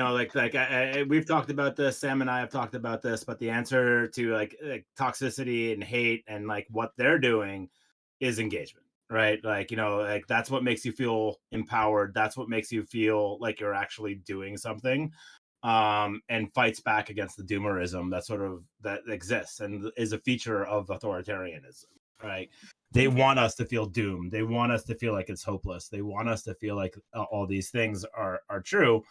we've talked about this, Sam and I have talked about this, but the answer to like toxicity and hate and like what they're doing is engagement, right? Like, like that's what makes you feel empowered. That's what makes you feel like you're actually doing something. and fights back against the doomerism that exists and is a feature of authoritarianism, right? They want us to feel doomed. They want us to feel like it's hopeless. They want us to feel like all these things are true,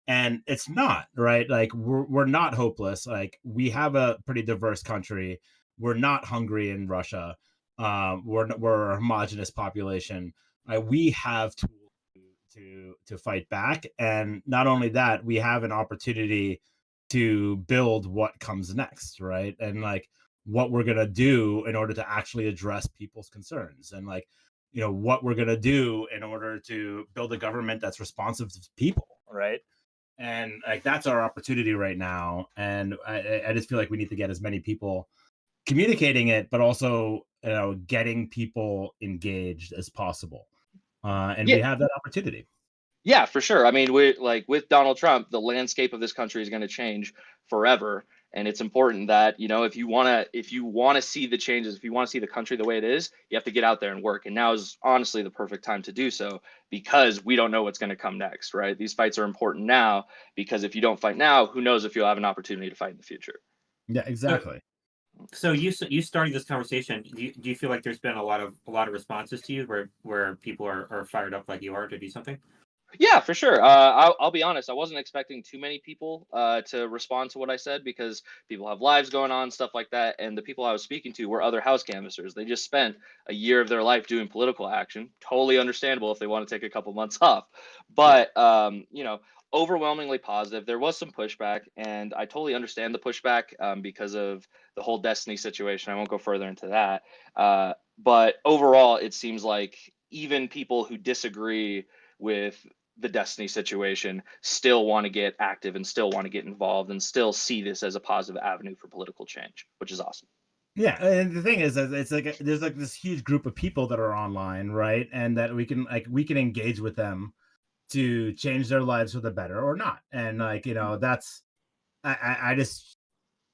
and it's not, right? Like we're not hopeless. Like we have a pretty diverse country. We're not Hungary and Russia. We're a homogenous population. We have tools to fight back, and not only that, we have an opportunity to build what comes next, right? And like what we're gonna do in order to actually address people's concerns, and like what we're gonna do in order to build a government that's responsive to people, right? And like that's our opportunity right now. And I just feel like we need to get as many people communicating it, but also getting people engaged as possible. And Yeah. we have that opportunity. Yeah, for sure. I mean, with Donald Trump, the landscape of this country is going to change forever, and it's important that if you want to see the changes, if you want to see the country the way it is, you have to get out there and work. And now is honestly the perfect time to do so, because we don't know what's going to come next, right? These fights are important now, because if you don't fight now, who knows if you'll have an opportunity to fight in the future. Yeah, exactly. So you starting this conversation. Do you feel like there's been a lot of responses to you where people are fired up like you are to do something? Yeah, for sure. I'll be honest. I wasn't expecting too many people to respond to what I said, because people have lives going on, stuff like that. And the people I was speaking to were other House canvassers. They just spent a year of their life doing political action. Totally understandable if they want to take a couple months off. But, overwhelmingly positive. There was some pushback, and I totally understand the pushback because of the whole Destiny situation. I won't go further into that. But overall, it seems like even people who disagree with the Destiny situation still want to get active and still want to get involved and still see this as a positive avenue for political change, which is awesome. Yeah, and the thing is that it's like there's like this huge group of people that are online, right? And that we can engage with them to change their lives for the better or not. And like that's I just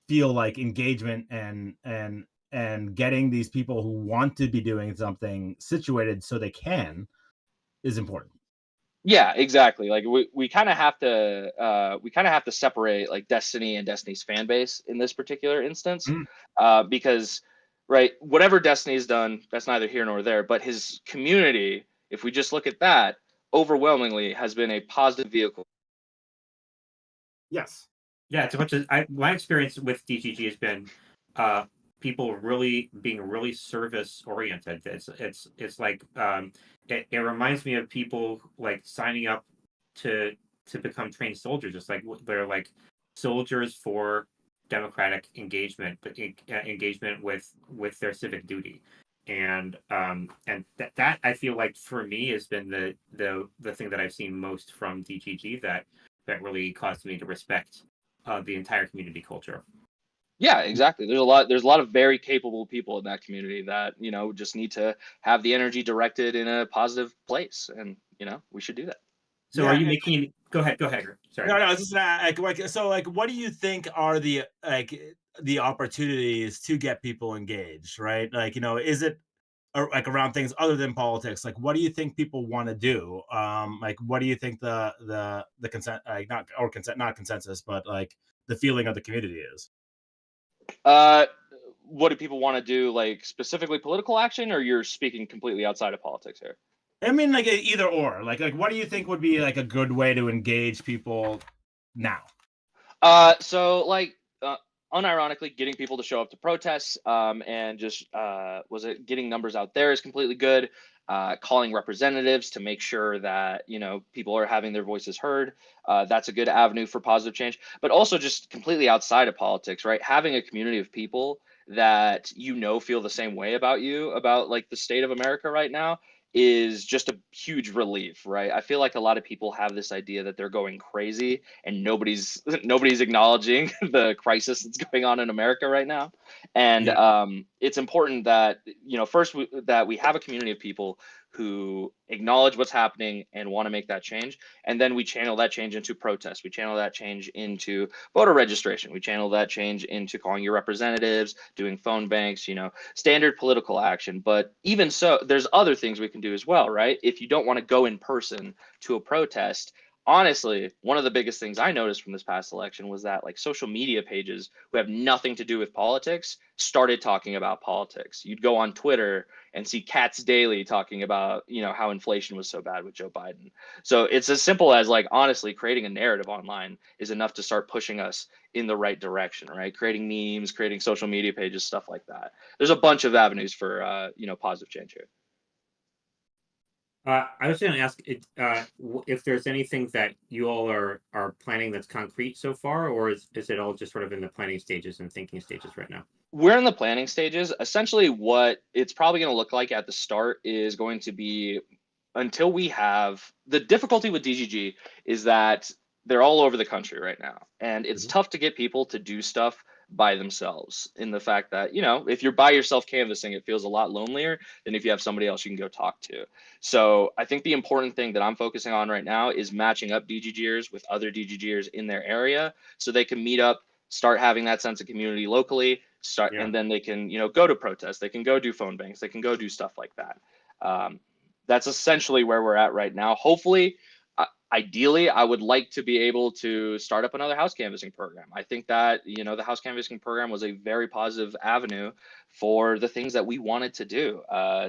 feel like engagement and getting these people who want to be doing something situated so they can is important. Yeah, exactly. Like we kind of have to separate like Destiny and Destiny's fan base in this particular instance, Mm. because right, whatever Destiny's done, that's neither here nor there. But his community, if we just look at that, overwhelmingly has been a positive vehicle. Yes. Yeah, it's a bunch of my experience with DGG has been people really being really service oriented. It's like it reminds me of people like signing up to become trained soldiers. Just like they're like soldiers for democratic engagement, but engagement with their civic duty. And that I feel like for me has been the thing that I've seen most from DGG that really caused me to respect the entire community culture. Yeah, exactly. There's a lot of very capable people in that community that, just need to have the energy directed in a positive place. And, we should do that. So are you making go ahead, sorry. No, I was just so like what do you think are the opportunities to get people engaged, right? Like, is it like around things other than politics? Like what do you think people want to do? Like what do you think the consent, like not consensus, but like the feeling of the community is? What do people want to do, like specifically political action, or you're speaking completely outside of politics here? I mean, like either or. Like what do you think would be like a good way to engage people now? So like, unironically, getting people to show up to protests, and just was it getting numbers out there is completely good. Calling representatives to make sure that people are having their voices heard. That's a good avenue for positive change. But also just completely outside of politics, right? Having a community of people that feel the same way about you, about like the state of America right now, is just a huge relief, right? I feel like a lot of people have this idea that they're going crazy and nobody's acknowledging the crisis that's going on in America right now. And it's important that first that we have a community of people who acknowledge what's happening and want to make that change, and then we channel that change into protest. We channel that change into voter registration. We channel that change into calling your representatives, doing phone banks, standard political action. But even so, there's other things we can do as well, right? If you don't want to go in person to a protest, honestly, one of the biggest things I noticed from this past election was that like social media pages who have nothing to do with politics started talking about politics. You'd go on Twitter and see Cats Daily talking about, how inflation was so bad with Joe Biden. So it's as simple as like honestly creating a narrative online is enough to start pushing us in the right direction, right? Creating memes, creating social media pages, stuff like that. There's a bunch of avenues for positive change here. I was going to ask if there's anything that you all are planning that's concrete so far, or is it all just sort of in the planning stages and thinking stages right now? We're in the planning stages. Essentially, what it's probably going to look like at the start is going to be until we have the difficulty with DGG is that they're all over the country right now. And it's Mhm. tough to get people to do stuff by themselves in the fact that, if you're by yourself canvassing, it feels a lot lonelier than if you have somebody else you can go talk to. So I think the important thing that I'm focusing on right now is matching up DGGers with other DGGers in their area so they can meet up, start having that sense of community locally, Yeah. and then they can, go to protests, they can go do phone banks, they can go do stuff like that. Um, that's essentially where we're at right now. Hopefully, ideally, I would like to be able to start up another house canvassing program. I think that, the house canvassing program was a very positive avenue for the things that we wanted to do.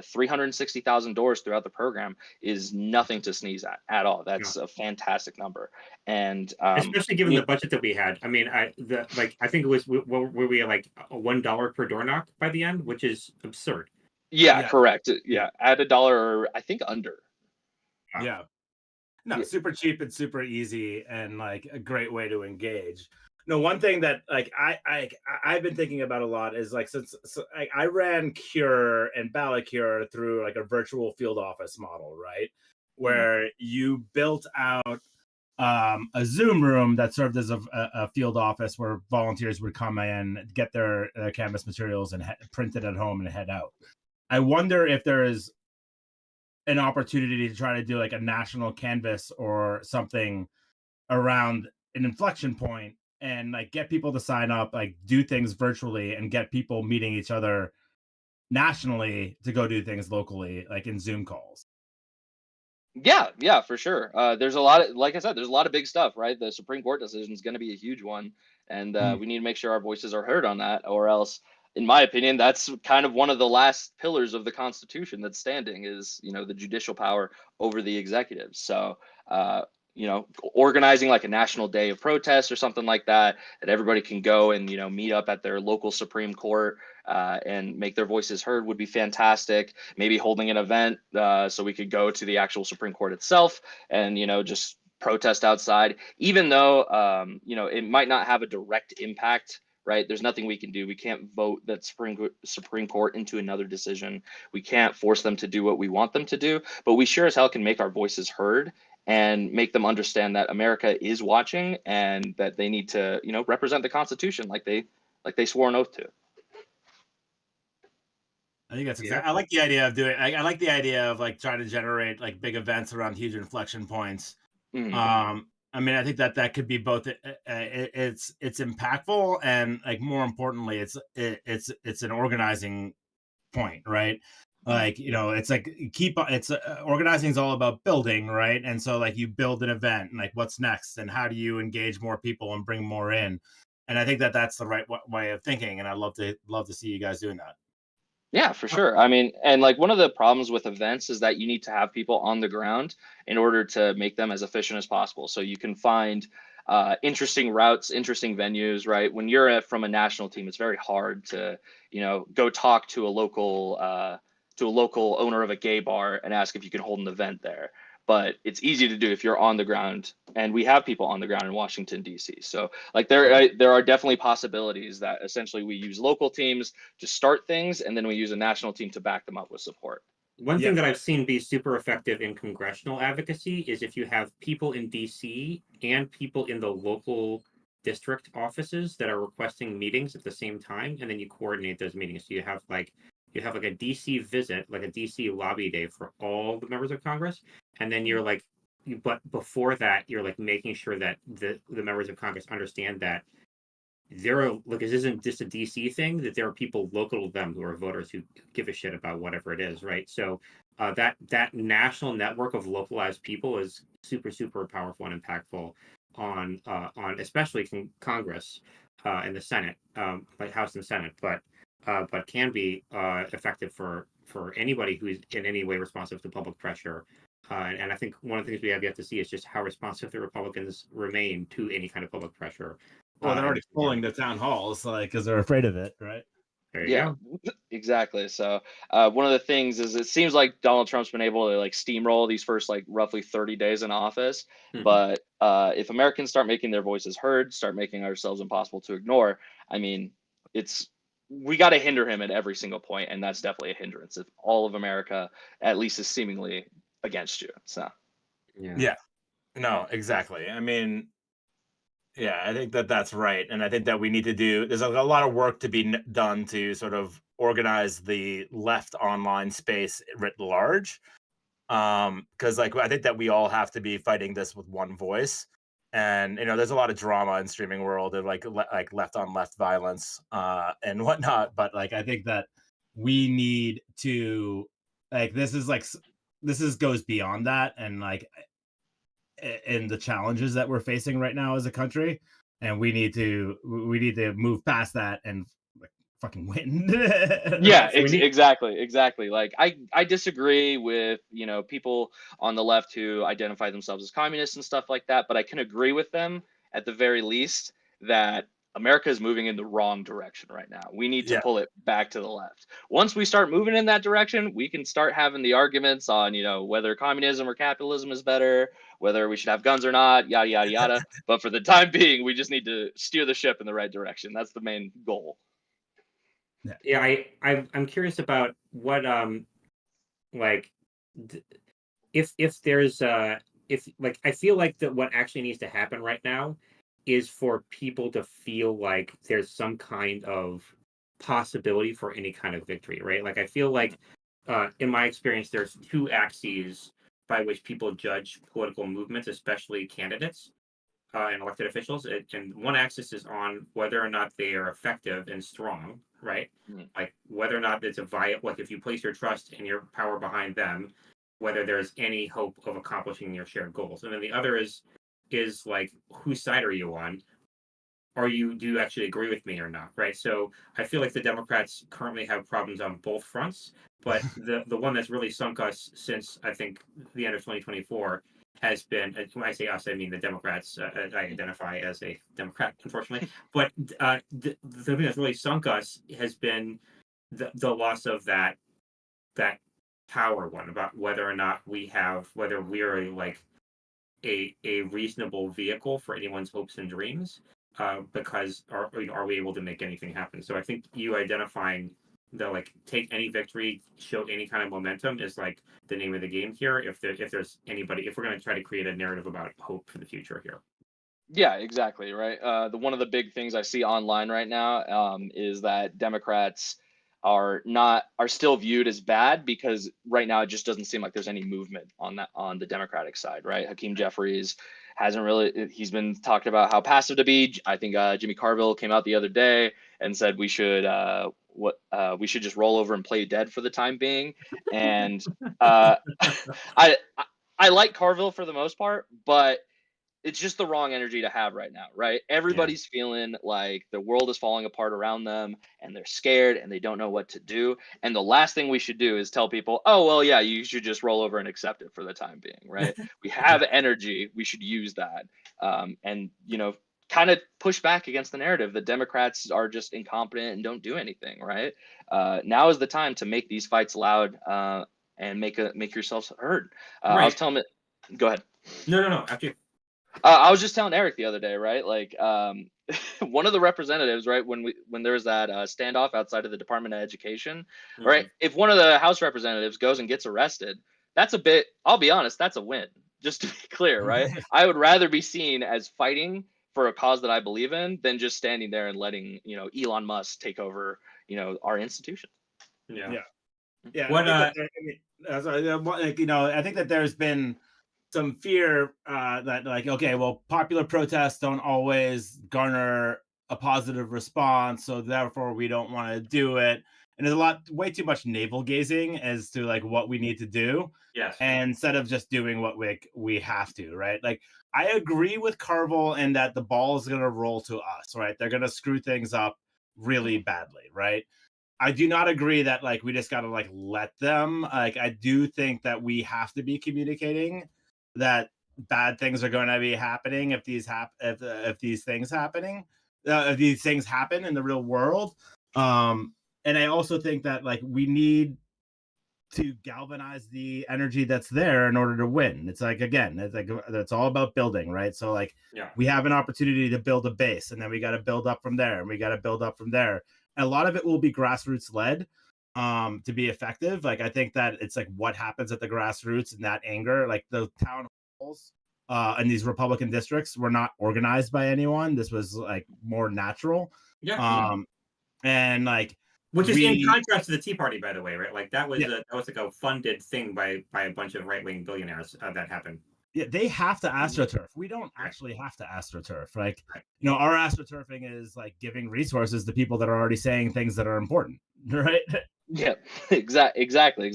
360,000 doors throughout the program is nothing to sneeze at all. Yeah. That's a fantastic number. And Especially given the budget that we had. I mean, I think it was were we at like $1 per door knock by the end, which is absurd. yeah, Yeah. correct. Yeah, add a dollar or I think under. Wow. Yeah. No, Yeah. super cheap and super easy and like a great way to engage. No, one thing that like I've been thinking about a lot is like I ran Cure and Ballot Cure through like a virtual field office model, right? Where you built out a Zoom room that served as a field office where volunteers would come in, get their canvas materials and print it at home and head out. I wonder if there is an opportunity to try to do like a national canvas or something around an inflection point and like get people to sign up, like do things virtually and get people meeting each other nationally to go do things locally, like in Zoom calls. Yeah, for sure. There's a lot of, like I said, there's a lot of big stuff, right? The Supreme Court decision is going to be a huge one, and Mm. we need to make sure our voices are heard on that, or else, in my opinion, that's kind of one of the last pillars of the Constitution that's standing is, the judicial power over the executive. So, organizing like a national day of protest or something like that, that everybody can go and meet up at their local Supreme Court and make their voices heard would be fantastic. Maybe holding an event so we could go to the actual Supreme Court itself and just protest outside, even though it might not have a direct impact. Right, there's nothing we can do. We can't vote that Supreme Court into another decision. We can't force them to do what we want them to do, but we sure as hell can make our voices heard and make them understand that America is watching and that they need to, represent the Constitution like they swore an oath to. I think that's Yeah. exactly. I like the idea of doing. I like the idea of like trying to generate like big events around huge inflection points. I mean, I think that could be both. It's impactful and like more importantly, it's an organizing point, right? Like it's like it's organizing is all about building, right? And so like you build an event and like what's next and how do you engage more people and bring more in? And I think that's the right way of thinking. And I love to see you guys doing that. Yeah, for sure. I mean, and like one of the problems with events is that you need to have people on the ground in order to make them as efficient as possible. So you can find interesting routes, interesting venues, right? When you're from a national team, it's very hard to, go talk to a local owner of a gay bar and ask if you can hold an event there. But it's easy to do if you're on the ground, and we have people on the ground in Washington D.C. So like there are definitely possibilities that essentially we use local teams to start things, and then we use a national team to back them up with support. One Yeah. thing that I've seen be super effective in congressional advocacy is if you have people in DC and people in the local district offices that are requesting meetings at the same time, and then you coordinate those meetings. So you have like a DC visit, like a DC lobby day for all the members of Congress, and then you're like, but before that, you're like making sure that the members of Congress understand that this isn't just a DC thing, that there are people local to them who are voters who give a shit about whatever it is, right? So that national network of localized people is super powerful and impactful on especially Congress and the Senate, like House and Senate, but can be effective for anybody who's in any way responsive to public pressure. And I think one of the things we have yet to see is just how responsive the Republicans remain to any kind of public pressure. Well, they're in already this pulling environment. the town halls, like, because they're afraid of it, right? There you Yeah, go. exactly. So one of the things is it seems like Donald Trump's been able to like steamroll these first like roughly 30 days in office. Mhm. But if Americans start making their voices heard, start making ourselves impossible to ignore, I mean, it's we got to hinder him at every single point, and that's definitely a hindrance if all of America at least is seemingly against you. So Yeah. Yeah. No, exactly. I mean, yeah, I think that that's right, and I think that we need to do. There's a lot of work to be done to sort of organize the left online space writ large. Because like I think that we all have to be fighting this with one voice, and there's a lot of drama in streaming world of like left on left violence and whatnot. But like I think that we need to like this is goes beyond that, and like in the challenges that we're facing right now as a country, and we need to move past that and like fucking win. yeah, So we need. exactly. Like I disagree with people on the left who identify themselves as communists and stuff like that, but I can agree with them at the very least that America is moving in the wrong direction right now. We need to Yeah, pull it back to the left. Once we start moving in that direction, we can start having the arguments on whether communism or capitalism is better, whether we should have guns or not, yada yada yada. But for the time being, we just need to steer the ship in the right direction. That's the main goal. Yeah, I'm curious about what like d- if there's if like I feel like that what actually needs to happen right now is for people to feel like there's some kind of possibility for any kind of victory, right? Like I feel like in my experience there's two axes by which people judge political movements, especially candidates and elected officials. And one axis is on whether or not they are effective and strong, right? Mhm. Like whether or not it's a viable, like if you place your trust and your power behind them, whether there's any hope of accomplishing your shared goals. And then the other is like whose side are you on? Do you actually agree with me or not, right? So I feel like the Democrats currently have problems on both fronts, but the one that's really sunk us since I think the end of 2024 has been, when I say us, I mean the Democrats. I identify as a Democrat, unfortunately, but the thing that's really sunk us has been the loss of that power one, about whether or not whether we're like a reasonable vehicle for anyone's hopes and dreams, because are we able to make anything happen? So I think you identifying the like take any victory, show any kind of momentum is like the name of the game here. If there's anybody, if we're going to try to create a narrative about hope for the future here. Yeah, exactly. Right. The one of the big things I see online right now is that Democrats are still viewed as bad because right now it just doesn't seem like there's any movement on the Democratic side. Right. Hakeem Jeffries hasn't really. He's been talking about how passive to be. I think Jimmy Carville came out the other day and said we should just roll over and play dead for the time being. And uh, I I like Carville for the most part, but it's just the wrong energy to have right now, right? Yeah. Everybody's feeling like the world is falling apart around them and they're scared and they don't know what to do. And the last thing we should do is tell people, oh, well, yeah, you should just roll over and accept it for the time being, right? We have energy. We should use that. And, kind of push back against the narrative that Democrats are just incompetent and don't do anything, right? Now is the time to make these fights loud and make yourselves heard. I was Right. telling it, go ahead. No. After you. I was just telling Eric the other day, right? Like, one of the representatives, right, when there was that standoff outside of the Department of Education, right? Mhm. If one of the House representatives goes and gets arrested, that's a bit. I'll be honest, that's a win. Just to be clear, right? I would rather be seen as fighting for a cause that I believe in than just standing there and letting Elon Musk take over our institution. Yeah. yeah, yeah. I What think that I think that there's been some fear that like, okay, well, popular protests don't always garner a positive response, so therefore we don't want to do it. and there's way too much navel gazing as to like what we need to do, Yes. and instead of just doing what we have to, right? Like I agree with Carvel in that the ball is going to roll to us, right? They're going to screw things up really badly, right? I do not agree that like we just got to like let them. Like I do think that we have to be communicating that bad things are going to be happening if if these things if these things happen in the real world. And I also think that like we need to galvanize the energy that's there in order to win. It's like, again, it's all about building, right? So like Yeah. we have an opportunity to build a base, and then we got to build up from there, and we got to build up from there. And a lot of it will be grassroots led to be effective. Like I think that it's like what happens at the grassroots and that anger, like the town halls in these Republican districts were not organized by anyone. This was like more natural. Yeah. And like which is in contrast to the Tea Party, by the way, right? Like that was Yeah. that was like a funded thing by a bunch of right-wing billionaires that happened. Yeah, they have to astroturf. We don't actually have to astroturf. Like, you know, our astroturfing is like giving resources to people that are already saying things that are important, right? Yeah, exactly.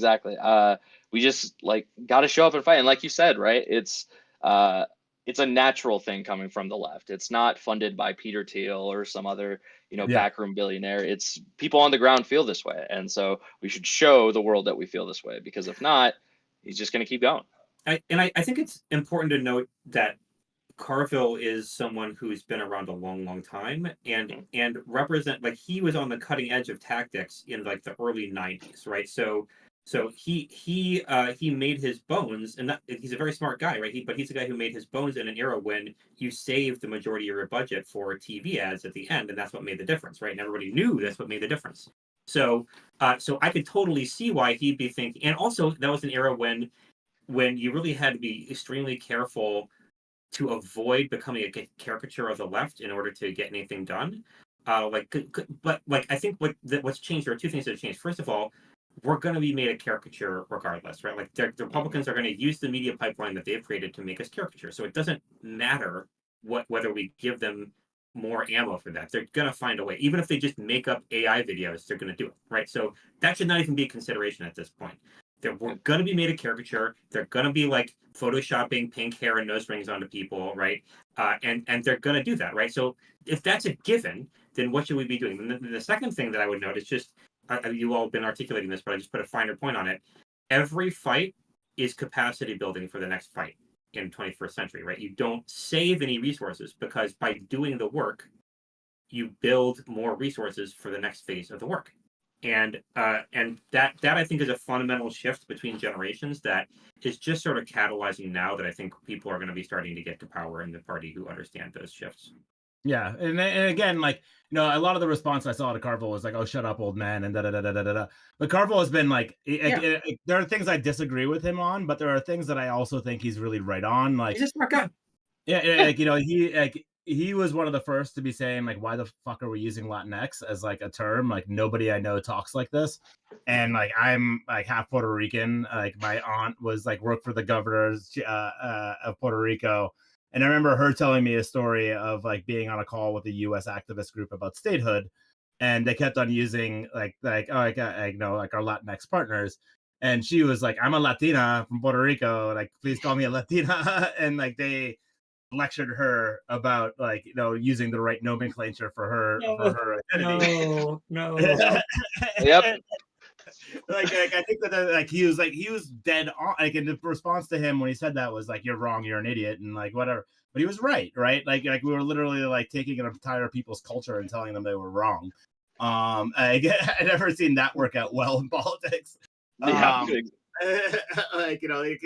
We just like got to show up and fight. And like you said, right? It's a natural thing coming from the left. It's not funded by Peter Thiel or some other, backroom billionaire. It's people on the ground feel this way. And so we should show the world that we feel this way, because if not, he's just going to keep going. I think it's important to note that Carville is someone who's been around a long, long time and represent, like, he was on the cutting edge of tactics in like the early 90s, right? So he made his bones, and he's a very smart guy, right? But he's a guy who made his bones in an era when you saved the majority of your budget for TV ads at the end, and that's what made the difference, right? And everybody knew that's what made the difference. So I could totally see why he'd be thinking, and also that was an era when you really had to be extremely careful to avoid becoming a caricature of the left in order to get anything done. But like I think what's changed, there are two things that have changed. First of all, we're going to be made a caricature regardless, right? Like the Republicans are going to use the media pipeline that they've created to make us caricature. So it doesn't matter whether we give them more ammo for that. They're going to find a way. Even if they just make up AI videos, they're going to do it, right? So that should not even be a consideration at this point. They're going to be made a caricature. They're going to be like photoshopping pink hair and nose rings onto people, right? And they're going to do that, right? So if that's a given, then what should we be doing? And the second thing that I would note is just, you all have been articulating this, but I just put a finer point on it. Every fight is capacity building for the next fight in 21st century, right? You don't save any resources, because by doing the work, you build more resources for the next phase of the work. And that I think is a fundamental shift between generations that is just sort of catalyzing now, that I think people are going to be starting to get to power in the party who understand those shifts. Yeah, and again, like, a lot of the response I saw to Carvel was like, "Oh, shut up, old man," and da da da da da da. But Carvel has been like, there are things I disagree with him on, but there are things that I also think he's really right on. Like, he's a smart guy. Yeah, like, he was one of the first to be saying like, why the fuck are we using Latinx as like a term? Like nobody I know talks like this. And like I'm like half Puerto Rican. Like my aunt was like worked for the governors of Puerto Rico. And I remember her telling me a story of like being on a call with a US activist group about statehood. And they kept on using like our Latinx partners. And she was like, I'm a Latina from Puerto Rico. Like, please call me a Latina. And like they lectured her about like using the right nomenclature for her identity. No. Yep. like I think that like he was dead on. Like, and the response to him when he said that was like, "You're wrong, you're an idiot," and like whatever. But he was right? Like we were literally like taking an entire people's culture and telling them they were wrong. I never seen that work out well in politics. Yeah.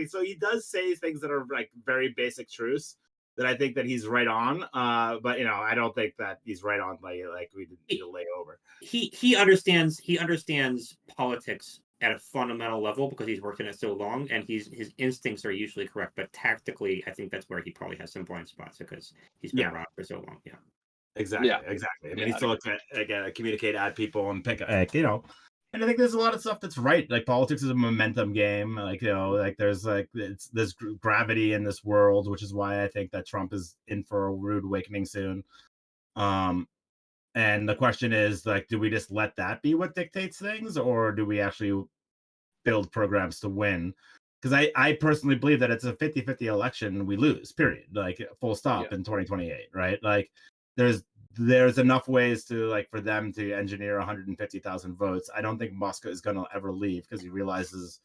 So he does say things that are like very basic truths that I think that he's right on. But I don't think that he's right on like we need to lay over. He understands politics at a fundamental level because he's worked in it so long, and his instincts are usually correct. But tactically, I think that's where he probably has some blind spots because he's been around for so long. Yeah. Exactly. I mean, he still looks at communicate, add people, and pick And I think there's a lot of stuff that's right. Like politics is a momentum game. Like there's like there's gravity in this world, which is why I think that Trump is in for a rude awakening soon. And the question is, like, do we just let that be what dictates things, or do we actually build programs to win? Because I personally believe that it's a 50-50 election, we lose, period. Like, full Yeah. stop in 2028, right? Like, there's enough ways to, like, for them to engineer 150,000 votes. I don't think Musk is going to ever leave because he realizes,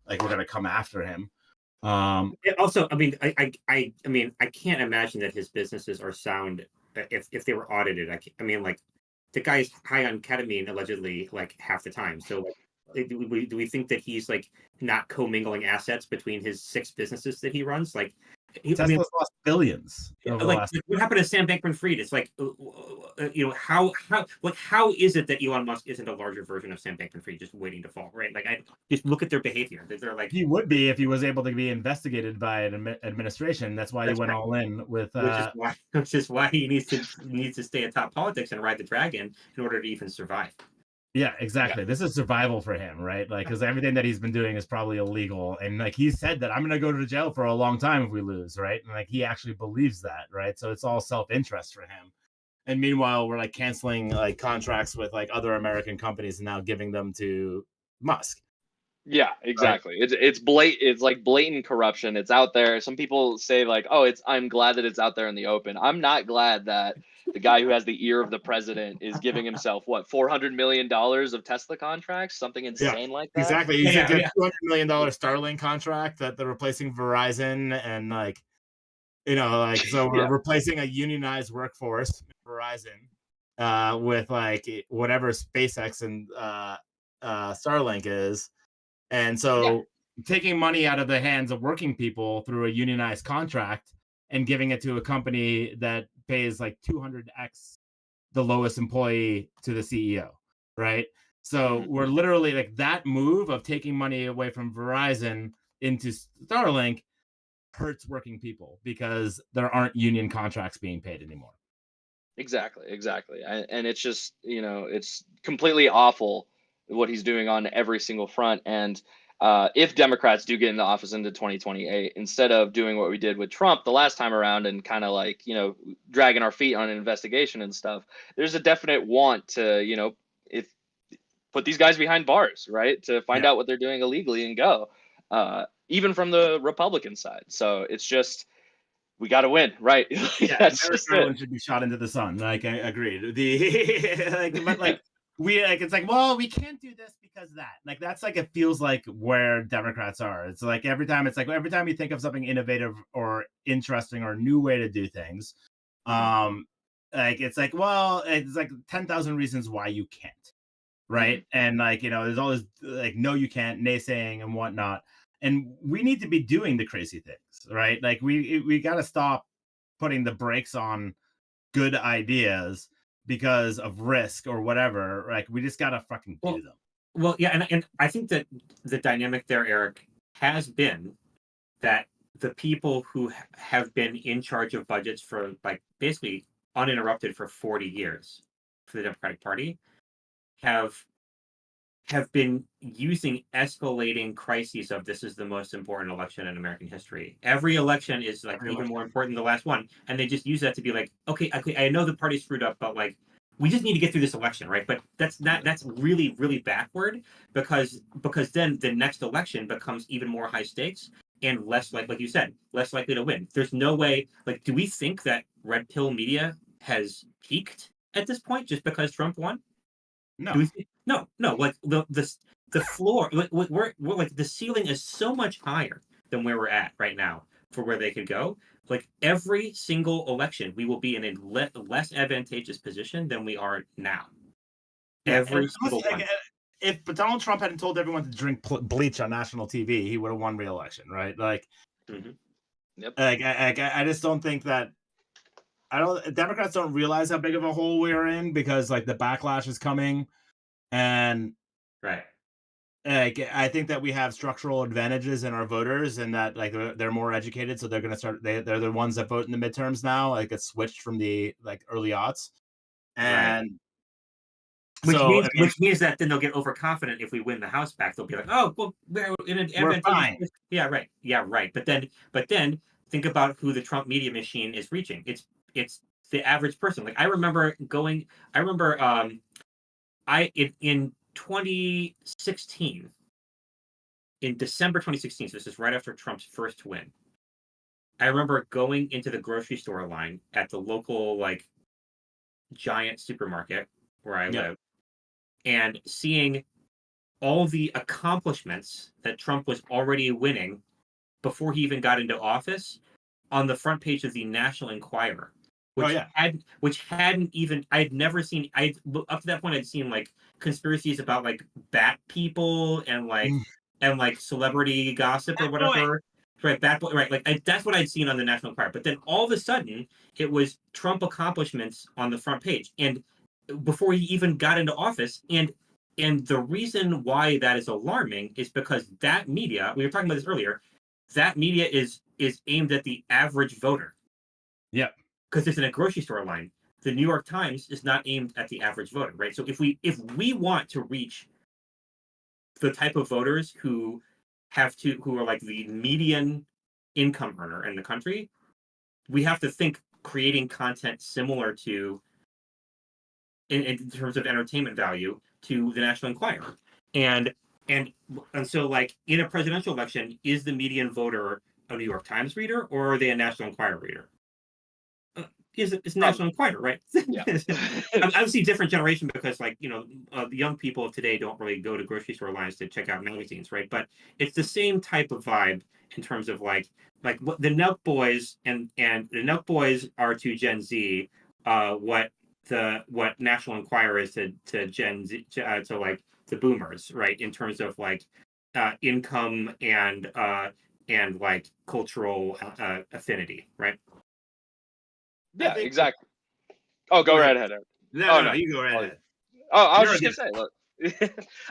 like, we're going to come after him. Also, I mean, I mean, I can't imagine that his businesses are sound if they were audited. I mean, like, the guy's high on ketamine allegedly, like, half the time. So, like, do we think that he's like not commingling assets between his 6 businesses that he runs? Like, I mean, Tesla's lost billions over the like, last. what happened to Sam Bankman-Fried? It's like, how is it that Elon Musk isn't a larger version of Sam Bankman-Fried just waiting to fall, right? Like, I just look at their behavior. They're like, He would be if he was able to be investigated by an administration. That's why he That's went right. all in with. which is why he needs to stay atop politics and ride the dragon in order to even survive. Yeah, exactly. This is survival for him, right? Like, because everything that he's been doing is probably illegal, and like he said that I'm going to go to jail for a long time if we lose, right? And like he actually believes that, right? So it's all self-interest for him. And meanwhile, we're like canceling like contracts with like other American companies and now giving them to Musk. Yeah, exactly. It's like blatant corruption. It's out there. Some people say like, "Oh, I'm glad that it's out there in the open." I'm not glad that the guy who has the ear of the president is giving himself what $400 million of Tesla contracts, something insane like that. Exactly. He's Yeah, like a yeah. $200 million Starlink contract that they're replacing Verizon, and like, you know, like, so we're Yeah. replacing a unionized workforce, Verizon, with like whatever SpaceX and Starlink is. And so taking money out of the hands of working people through a unionized contract and giving it to a company that pays like 200x the lowest employee to the CEO, right? So we're literally like that move of taking money away from Verizon into Starlink hurts working people because there aren't union contracts being paid anymore. Exactly. And it's just, it's completely awful what he's doing on every single front. And if Democrats do get into office into 2028, instead of doing what we did with Trump the last time around and kind of like, dragging our feet on an investigation and stuff, there's a definite want to, if put these guys behind bars, right? To find out what they're doing illegally and go, even from the Republican side. So it's just, we got to win, right? That's Merrick just Garland it. should be shot into the sun. Like, I agreed. But like we like, it's like, well, we can't do this because that. Like, that's like, it feels like where Democrats are. It's like every time you think of something innovative or interesting or new way to do things, like it's like, well, it's like 10,000 reasons why you can't, right? And like, there's all this like, no, you can't, naysaying and whatnot. And we need to be doing the crazy things, right? Like we got to stop putting the brakes on good ideas because of risk or whatever. Like, we just gotta fucking do them. Well, yeah, and I think that the dynamic there, Eric, has been that the people who have been in charge of budgets for like basically uninterrupted for 40 years for the Democratic Party have been using escalating crises of this is the most important election in American history. Every election is like even more important than the last one, and they just use that to be like, okay, I know the party screwed up, but like we just need to get through this election, right? But that's really really backward because then the next election becomes even more high stakes and less like you said, less likely to win. There's no way. Like, do we think that red pill media has peaked at this point just because Trump won? No. No. Like the floor, we're like the ceiling is so much higher than where we're at right now for where they could go. Like every single election, we will be in a less advantageous position than we are now. Every single one. If Donald Trump hadn't told everyone to drink bleach on national TV, he would have won re-election, right? Like, Yep. I just don't think that. Democrats don't realize how big of a hole we're in because like the backlash is coming, and right. Like, I think that we have structural advantages in our voters, and that like they're more educated, so they're going to start. They're the ones that vote in the midterms now. Like, it's switched from the like early aughts, and which means that then they'll get overconfident if we win the House back. They'll be like, oh, well, we're in an advantageous fine. Yeah, right. But then think about who the Trump media machine is reaching. It's the average person. Like I remember in 2016, in December 2016, so this is right after Trump's first win. I remember going into the grocery store line at the local like giant supermarket where I live and seeing all the accomplishments that Trump was already winning before he even got into office on the front page of the National Enquirer, which hadn't even I'd never seen. I up to that point I'd seen like conspiracies about like bat people and like celebrity gossip or whatever. Right, bat boy, right. Like that's what I'd seen on the National Enquirer. But then all of a sudden, it was Trump accomplishments on the front page, and before he even got into office, and the reason why that is alarming is because that media, we were talking about this earlier, that media is aimed at the average voter. Yep. Because it's in a grocery store line. The New York Times is not aimed at the average voter, right? So if we want to reach the type of voters who are like the median income earner in the country, we have to think creating content similar to in terms of entertainment value to the National Enquirer. And so like in a presidential election, is the median voter a New York Times reader or are they a National Enquirer reader? It's National Enquirer, right? Yeah. Obviously different generation because like, the young people of today don't really go to grocery store lines to check out magazines, right? But it's the same type of vibe in terms of like what the Nelk Boys and the Nelk Boys are to Gen Z, what National Enquirer is to Gen Z, to like the boomers, right? In terms of like income and like cultural affinity, right? Yeah, exactly. Oh, go right ahead, Erik. No, you go right ahead. Oh, I was just gonna say, look,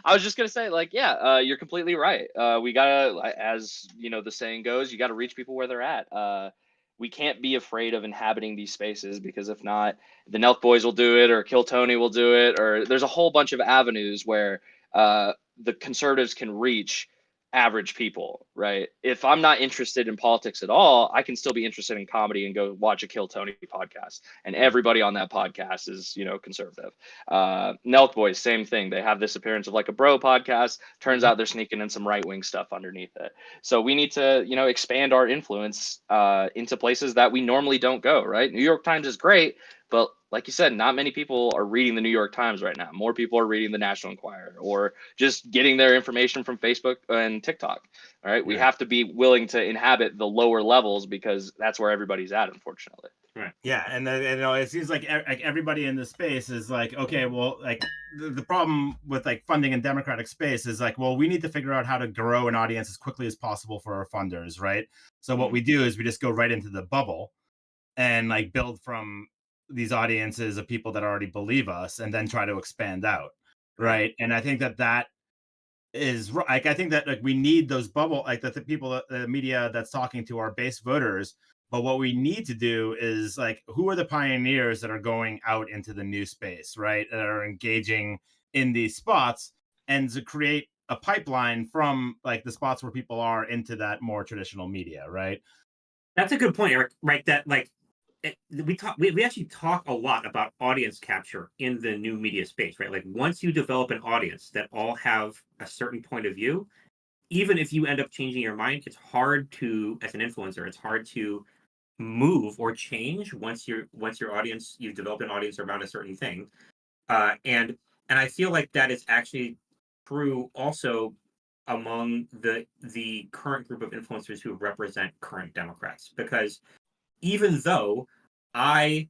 I was just gonna say, like, yeah, you're completely right. We gotta, as you know, the saying goes, you gotta reach people where they're at. We can't be afraid of inhabiting these spaces because if not, the Nelk Boys will do it, or Kill Tony will do it, or there's a whole bunch of avenues where the conservatives can reach average people, right? If I'm not interested in politics at all, I can still be interested in comedy and go watch a Kill Tony podcast. And everybody on that podcast is, conservative. Nelk Boys, same thing. They have this appearance of like a bro podcast. Turns out they're sneaking in some right wing stuff underneath it. So we need to, expand our influence into places that we normally don't go, right? New York Times is great, but like you said, not many people are reading the New York Times right now. More people are reading the National Enquirer or just getting their information from Facebook and TikTok. All right. We have to be willing to inhabit the lower levels because that's where everybody's at, unfortunately. Right. Yeah. And it seems like everybody in this space is like, okay, well, like the problem with like funding in Democratic space is like, well, we need to figure out how to grow an audience as quickly as possible for our funders. Right. So what we do is we just go right into the bubble and like build from these audiences of people that already believe us and then try to expand out. Right. And I think that is like, I think that like we need those bubble, like the people, the media that's talking to our base voters. But what we need to do is like, who are the pioneers that are going out into the new space, right? That are engaging in these spots and to create a pipeline from like the spots where people are into that more traditional media, right? That's a good point, Erik. Right? That like we actually talk a lot about audience capture in the new media space, right? Like once you develop an audience that all have a certain point of view, even if you end up changing your mind, it's hard to, as an influencer, it's hard to move or change once your audience, you've developed an audience around a certain thing. And I feel like that is actually true also among the current group of influencers who represent current Democrats, because even though I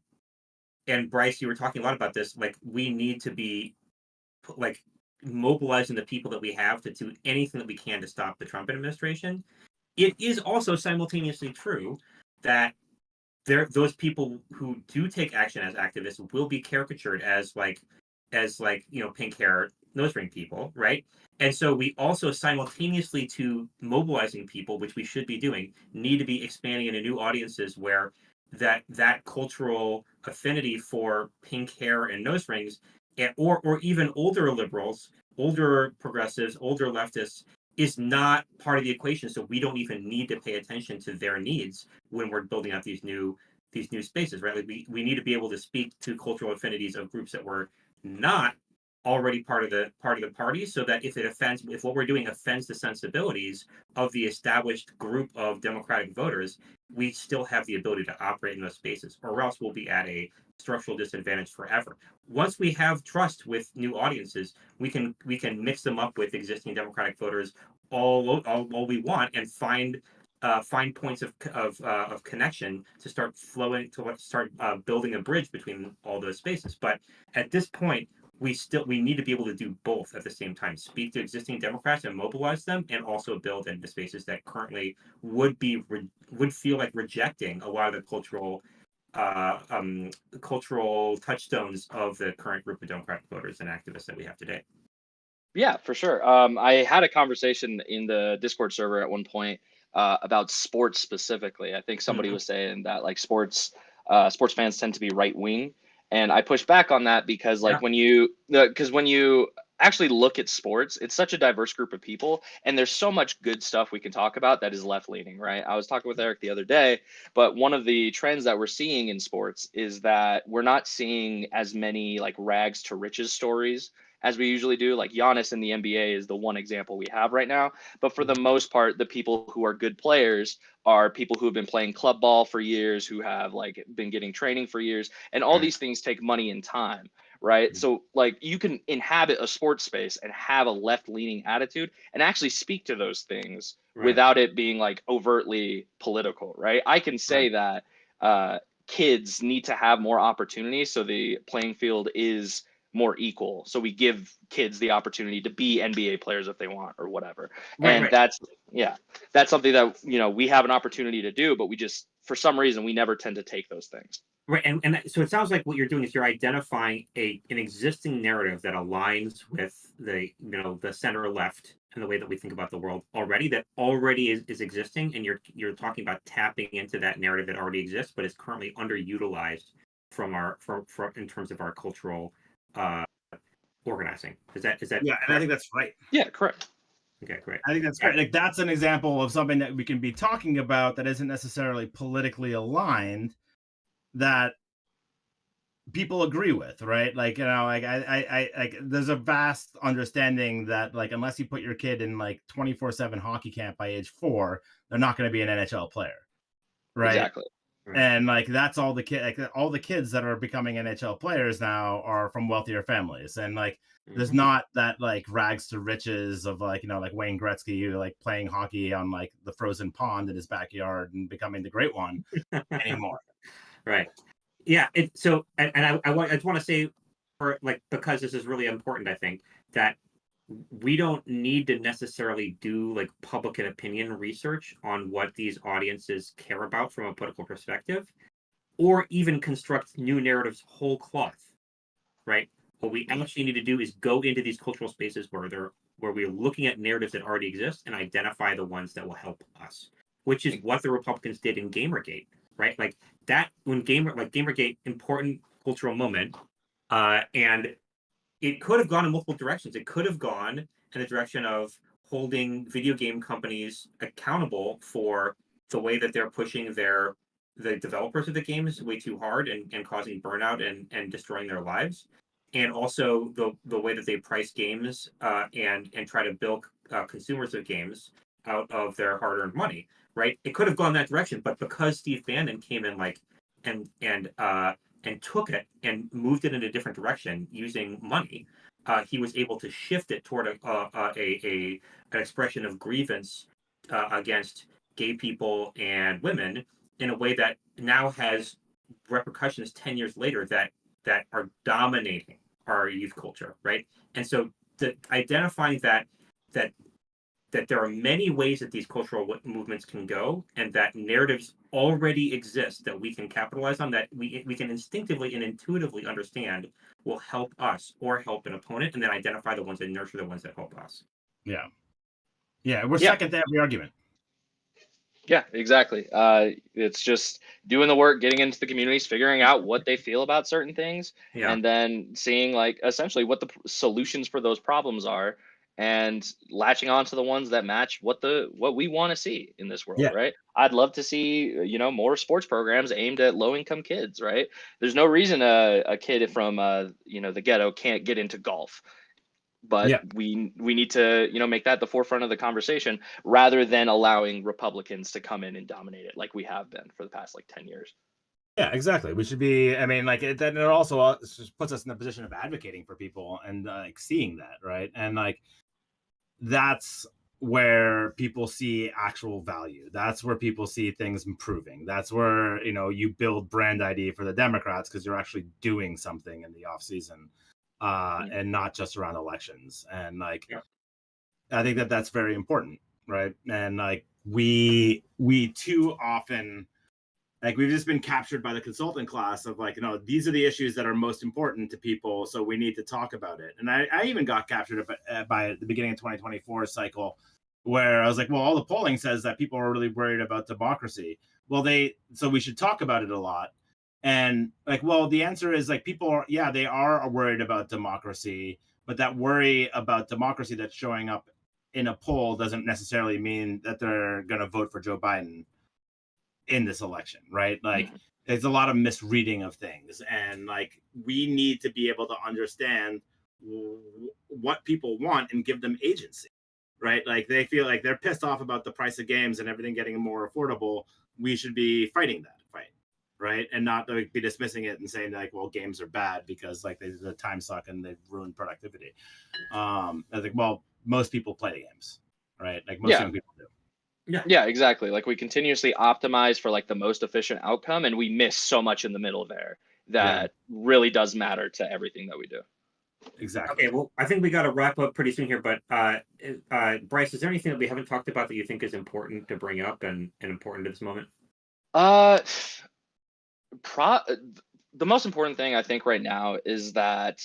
and Bryce, you were talking a lot about this, like we need to be like mobilizing the people that we have to do anything that we can to stop the Trump administration. It is also simultaneously true that those people who do take action as activists will be caricatured as pink hair nose ring people, right? And so we also simultaneously to mobilizing people, which we should be doing, need to be expanding into new audiences where that cultural affinity for pink hair and nose rings, or even older liberals, older progressives, older leftists, is not part of the equation. So we don't even need to pay attention to their needs when we're building out these new these new spaces, right? Like we need to be able to speak to cultural affinities of groups that were not already part of the party, so that if what we're doing offends the sensibilities of the established group of democratic voters, we still have the ability to operate in those spaces, or else we'll be at a structural disadvantage forever. Once we have trust with new audiences, we can mix them up with existing democratic voters all we want, and find points of connection to start building a bridge between all those spaces. But at this point, we need to be able to do both at the same time: speak to existing Democrats and mobilize them, and also build into spaces that currently would feel like rejecting a lot of the cultural touchstones of the current group of Democratic voters and activists that we have today. Yeah, for sure. I had a conversation in the Discord server at one point about sports specifically. I think somebody Mhm. was saying that like sports fans tend to be right wing, and I pushed back on that because Yeah. like when you actually look at sports, it's such a diverse group of people, and there's so much good stuff we can talk about that is left leaning, right? I was talking with Erik the other day, but one of the trends that we're seeing in sports is that we're not seeing as many like rags to riches stories as we usually do. Like Giannis in the NBA is the one example we have right now. But for the most part, the people who are good players are people who have been playing club ball for years, who have like been getting training for years, and all Right. these things take money and time, right? So like you can inhabit a sports space and have a left-leaning attitude and actually speak to those things Right. without it being like overtly political, right? I can say that kids need to have more opportunities so the playing field is more equal. So we give kids the opportunity to be NBA players if they want or whatever. Right. And Right. that's something that we have an opportunity to do, but we just for some reason we never tend to take those things. Right, and so it sounds like what you're doing is you're identifying an existing narrative that aligns with the center left and the way that we think about the world already, that already is existing, and you're talking about tapping into that narrative that already exists, but is currently underutilized from in terms of our cultural uh, organizing. Is that Yeah, and I think that's right. Yeah, correct. Okay, great. I think that's great. Like that's an example of something that we can be talking about that isn't necessarily politically aligned, that people agree with, right? Like, like like there's a vast understanding that like unless you put your kid in like 24/7 hockey camp by age 4, they're not going to be an NHL player, right? Exactly. And like that's all all the kids that are becoming NHL players now are from wealthier families, and like there's not that like rags to riches of like like Wayne Gretzky who like playing hockey on like the frozen pond in his backyard and becoming the great one anymore. Right. Yeah. I just want to say, because this is really important, I think that we don't need to necessarily do like public and opinion research on what these audiences care about from a political perspective, or even construct new narratives whole cloth, right? What we actually need to do is go into these cultural spaces where we're looking at narratives that already exist and identify the ones that will help us, which is what the Republicans did in Gamergate, right? Like that when Gamergate, important cultural moment, and it could have gone in multiple directions. It could have gone in the direction of holding video game companies accountable for the way that they're pushing the developers of the games way too hard, and causing burnout and destroying their lives, and also the way that they price games, and try to bilk consumers of games out of their hard-earned money. Right? It could have gone that direction, but because Steve Bannon came in and and uh, and took it and moved it in a different direction using money, he was able to shift it toward an expression of grievance against gay people and women in a way that now has repercussions 10 years later that are dominating our youth culture, right? And so identifying that that there are many ways that these cultural movements can go, and that narratives already exist that we can capitalize on, that we can instinctively and intuitively understand will help us or help an opponent, and then identify the ones that nurture the ones that help us. Yeah, we're second to every argument. Yeah, exactly. It's just doing the work, getting into the communities, figuring out what they feel about certain things, Yeah. and then seeing like essentially what the solutions for those problems are, and latching on to the ones that match what we want to see in this world, Yeah. right? I'd love to see, more sports programs aimed at low income kids, right? There's no reason a kid from the ghetto can't get into golf, but Yeah. we need to make that the forefront of the conversation rather than allowing Republicans to come in and dominate it like we have been for the past like 10 years. Yeah, exactly. We should be. I mean, like then it also just puts us in a position of advocating for people and like seeing that, right? And like that's where people see actual value. That's where people see things improving. That's where you build brand ID for the Democrats because you're actually doing something in the off season, and not just around elections. And like, Yeah. I think that that's very important, right? And like we too often. Like we've just been captured by the consultant class of like, these are the issues that are most important to people. So we need to talk about it. And I even got captured by the beginning of 2024 cycle where I was like, well, all the polling says that people are really worried about democracy. Well, so we should talk about it a lot. And like, well, the answer is like they are worried about democracy, but that worry about democracy that's showing up in a poll doesn't necessarily mean that they're going to vote for Joe Biden in this election, right? Like there's a lot of misreading of things, and like we need to be able to understand what people want and give them agency, right? Like they feel like they're pissed off about the price of games and everything getting more affordable. We should be fighting that fight, right? And not like be dismissing it and saying like, well, games are bad because like the time suck and they've ruined productivity. I think, well, most people play the games, right? Like most young people do. Yeah, exactly. Like we continuously optimize for like the most efficient outcome, and we miss so much in the middle there that really does matter to everything that we do. Exactly. Okay, well, I think we got to wrap up pretty soon here, but Bryce, is there anything that we haven't talked about that you think is important to bring up and important to this moment? The most important thing I think right now is that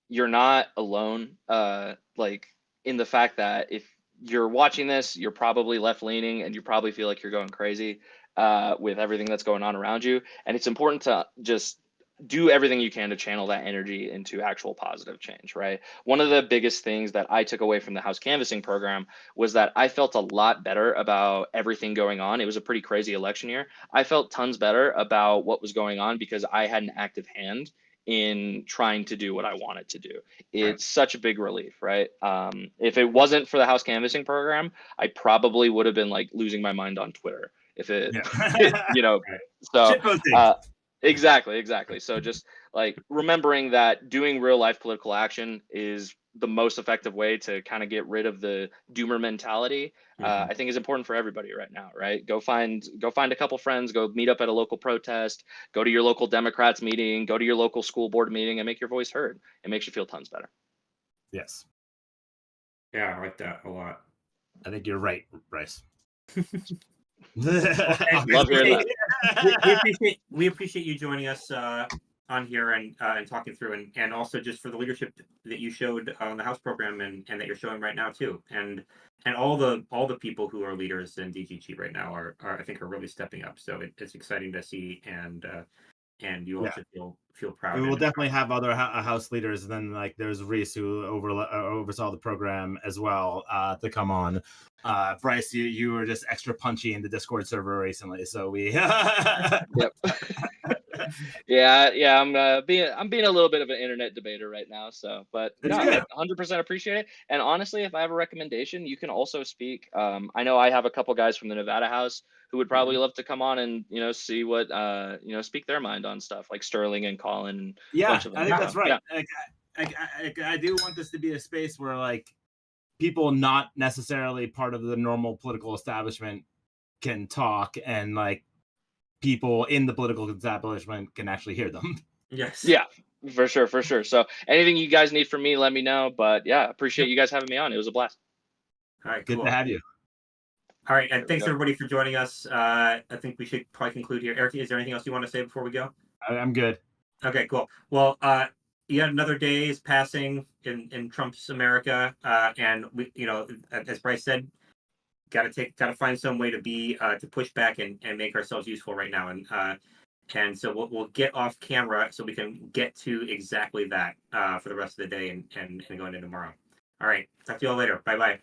you're not alone. Like in the fact that if you're watching this, you're probably left leaning and you probably feel like you're going crazy with everything that's going on around you. And it's important to just do everything you can to channel that energy into actual positive change, right? One of the biggest things that I took away from the house canvassing program was that I felt a lot better about everything going on. It was a pretty crazy election year. I felt tons better about what was going on because I had an active hand in trying to do what I wanted to do. It's such a big relief, right? If it wasn't for the house canvassing program, I probably would have been like losing my mind on Twitter. If it, so exactly. So just like remembering that doing real life political action is the most effective way to kind of get rid of the doomer mentality. I think is important for everybody right now, right? Go find a couple friends, go meet up at a local protest, go to your local Democrats meeting, go to your local school board meeting and make your voice heard. It makes you feel tons better. Yes. Yeah, I like that a lot. I think you're right, Bryce. Love hearing that. We appreciate you joining us on here and talking through and also just for the leadership that you showed on the House program and that you're showing right now too. And all the people who are leaders in DGG right now are I think are really stepping up. So it's exciting to see and you all should feel proud. We will definitely have other house leaders. And then like there's Reese who oversaw the program as well to come on. Bryce, you were just extra punchy in the Discord server recently, so we. Yep. Yeah. I'm being a little bit of an internet debater right now. So, but no, like 100% appreciate it. And honestly, if I have a recommendation, you can also speak. I know I have a couple guys from the Nevada House who would probably love to come on and see what speak their mind on stuff like Sterling and Colin. And I think that's right. I do want this to be a space where like people not necessarily part of the normal political establishment can talk and like people in the political establishment can actually hear them. Yes. Yeah, for sure. So anything you guys need from me, let me know. But yeah, appreciate you guys having me on. It was a blast. All right, good to have you. All right, and thanks everybody for joining us. I think we should probably conclude here. Eric, is there anything else you want to say before we go? I'm good. Okay, cool. Well, yet another day is passing in Trump's America, and we, as Bryce said, gotta find some way to be to push back and make ourselves useful right now, and so we'll get off camera so we can get to exactly that for the rest of the day and going into tomorrow. All right. Talk to you all later. Bye bye.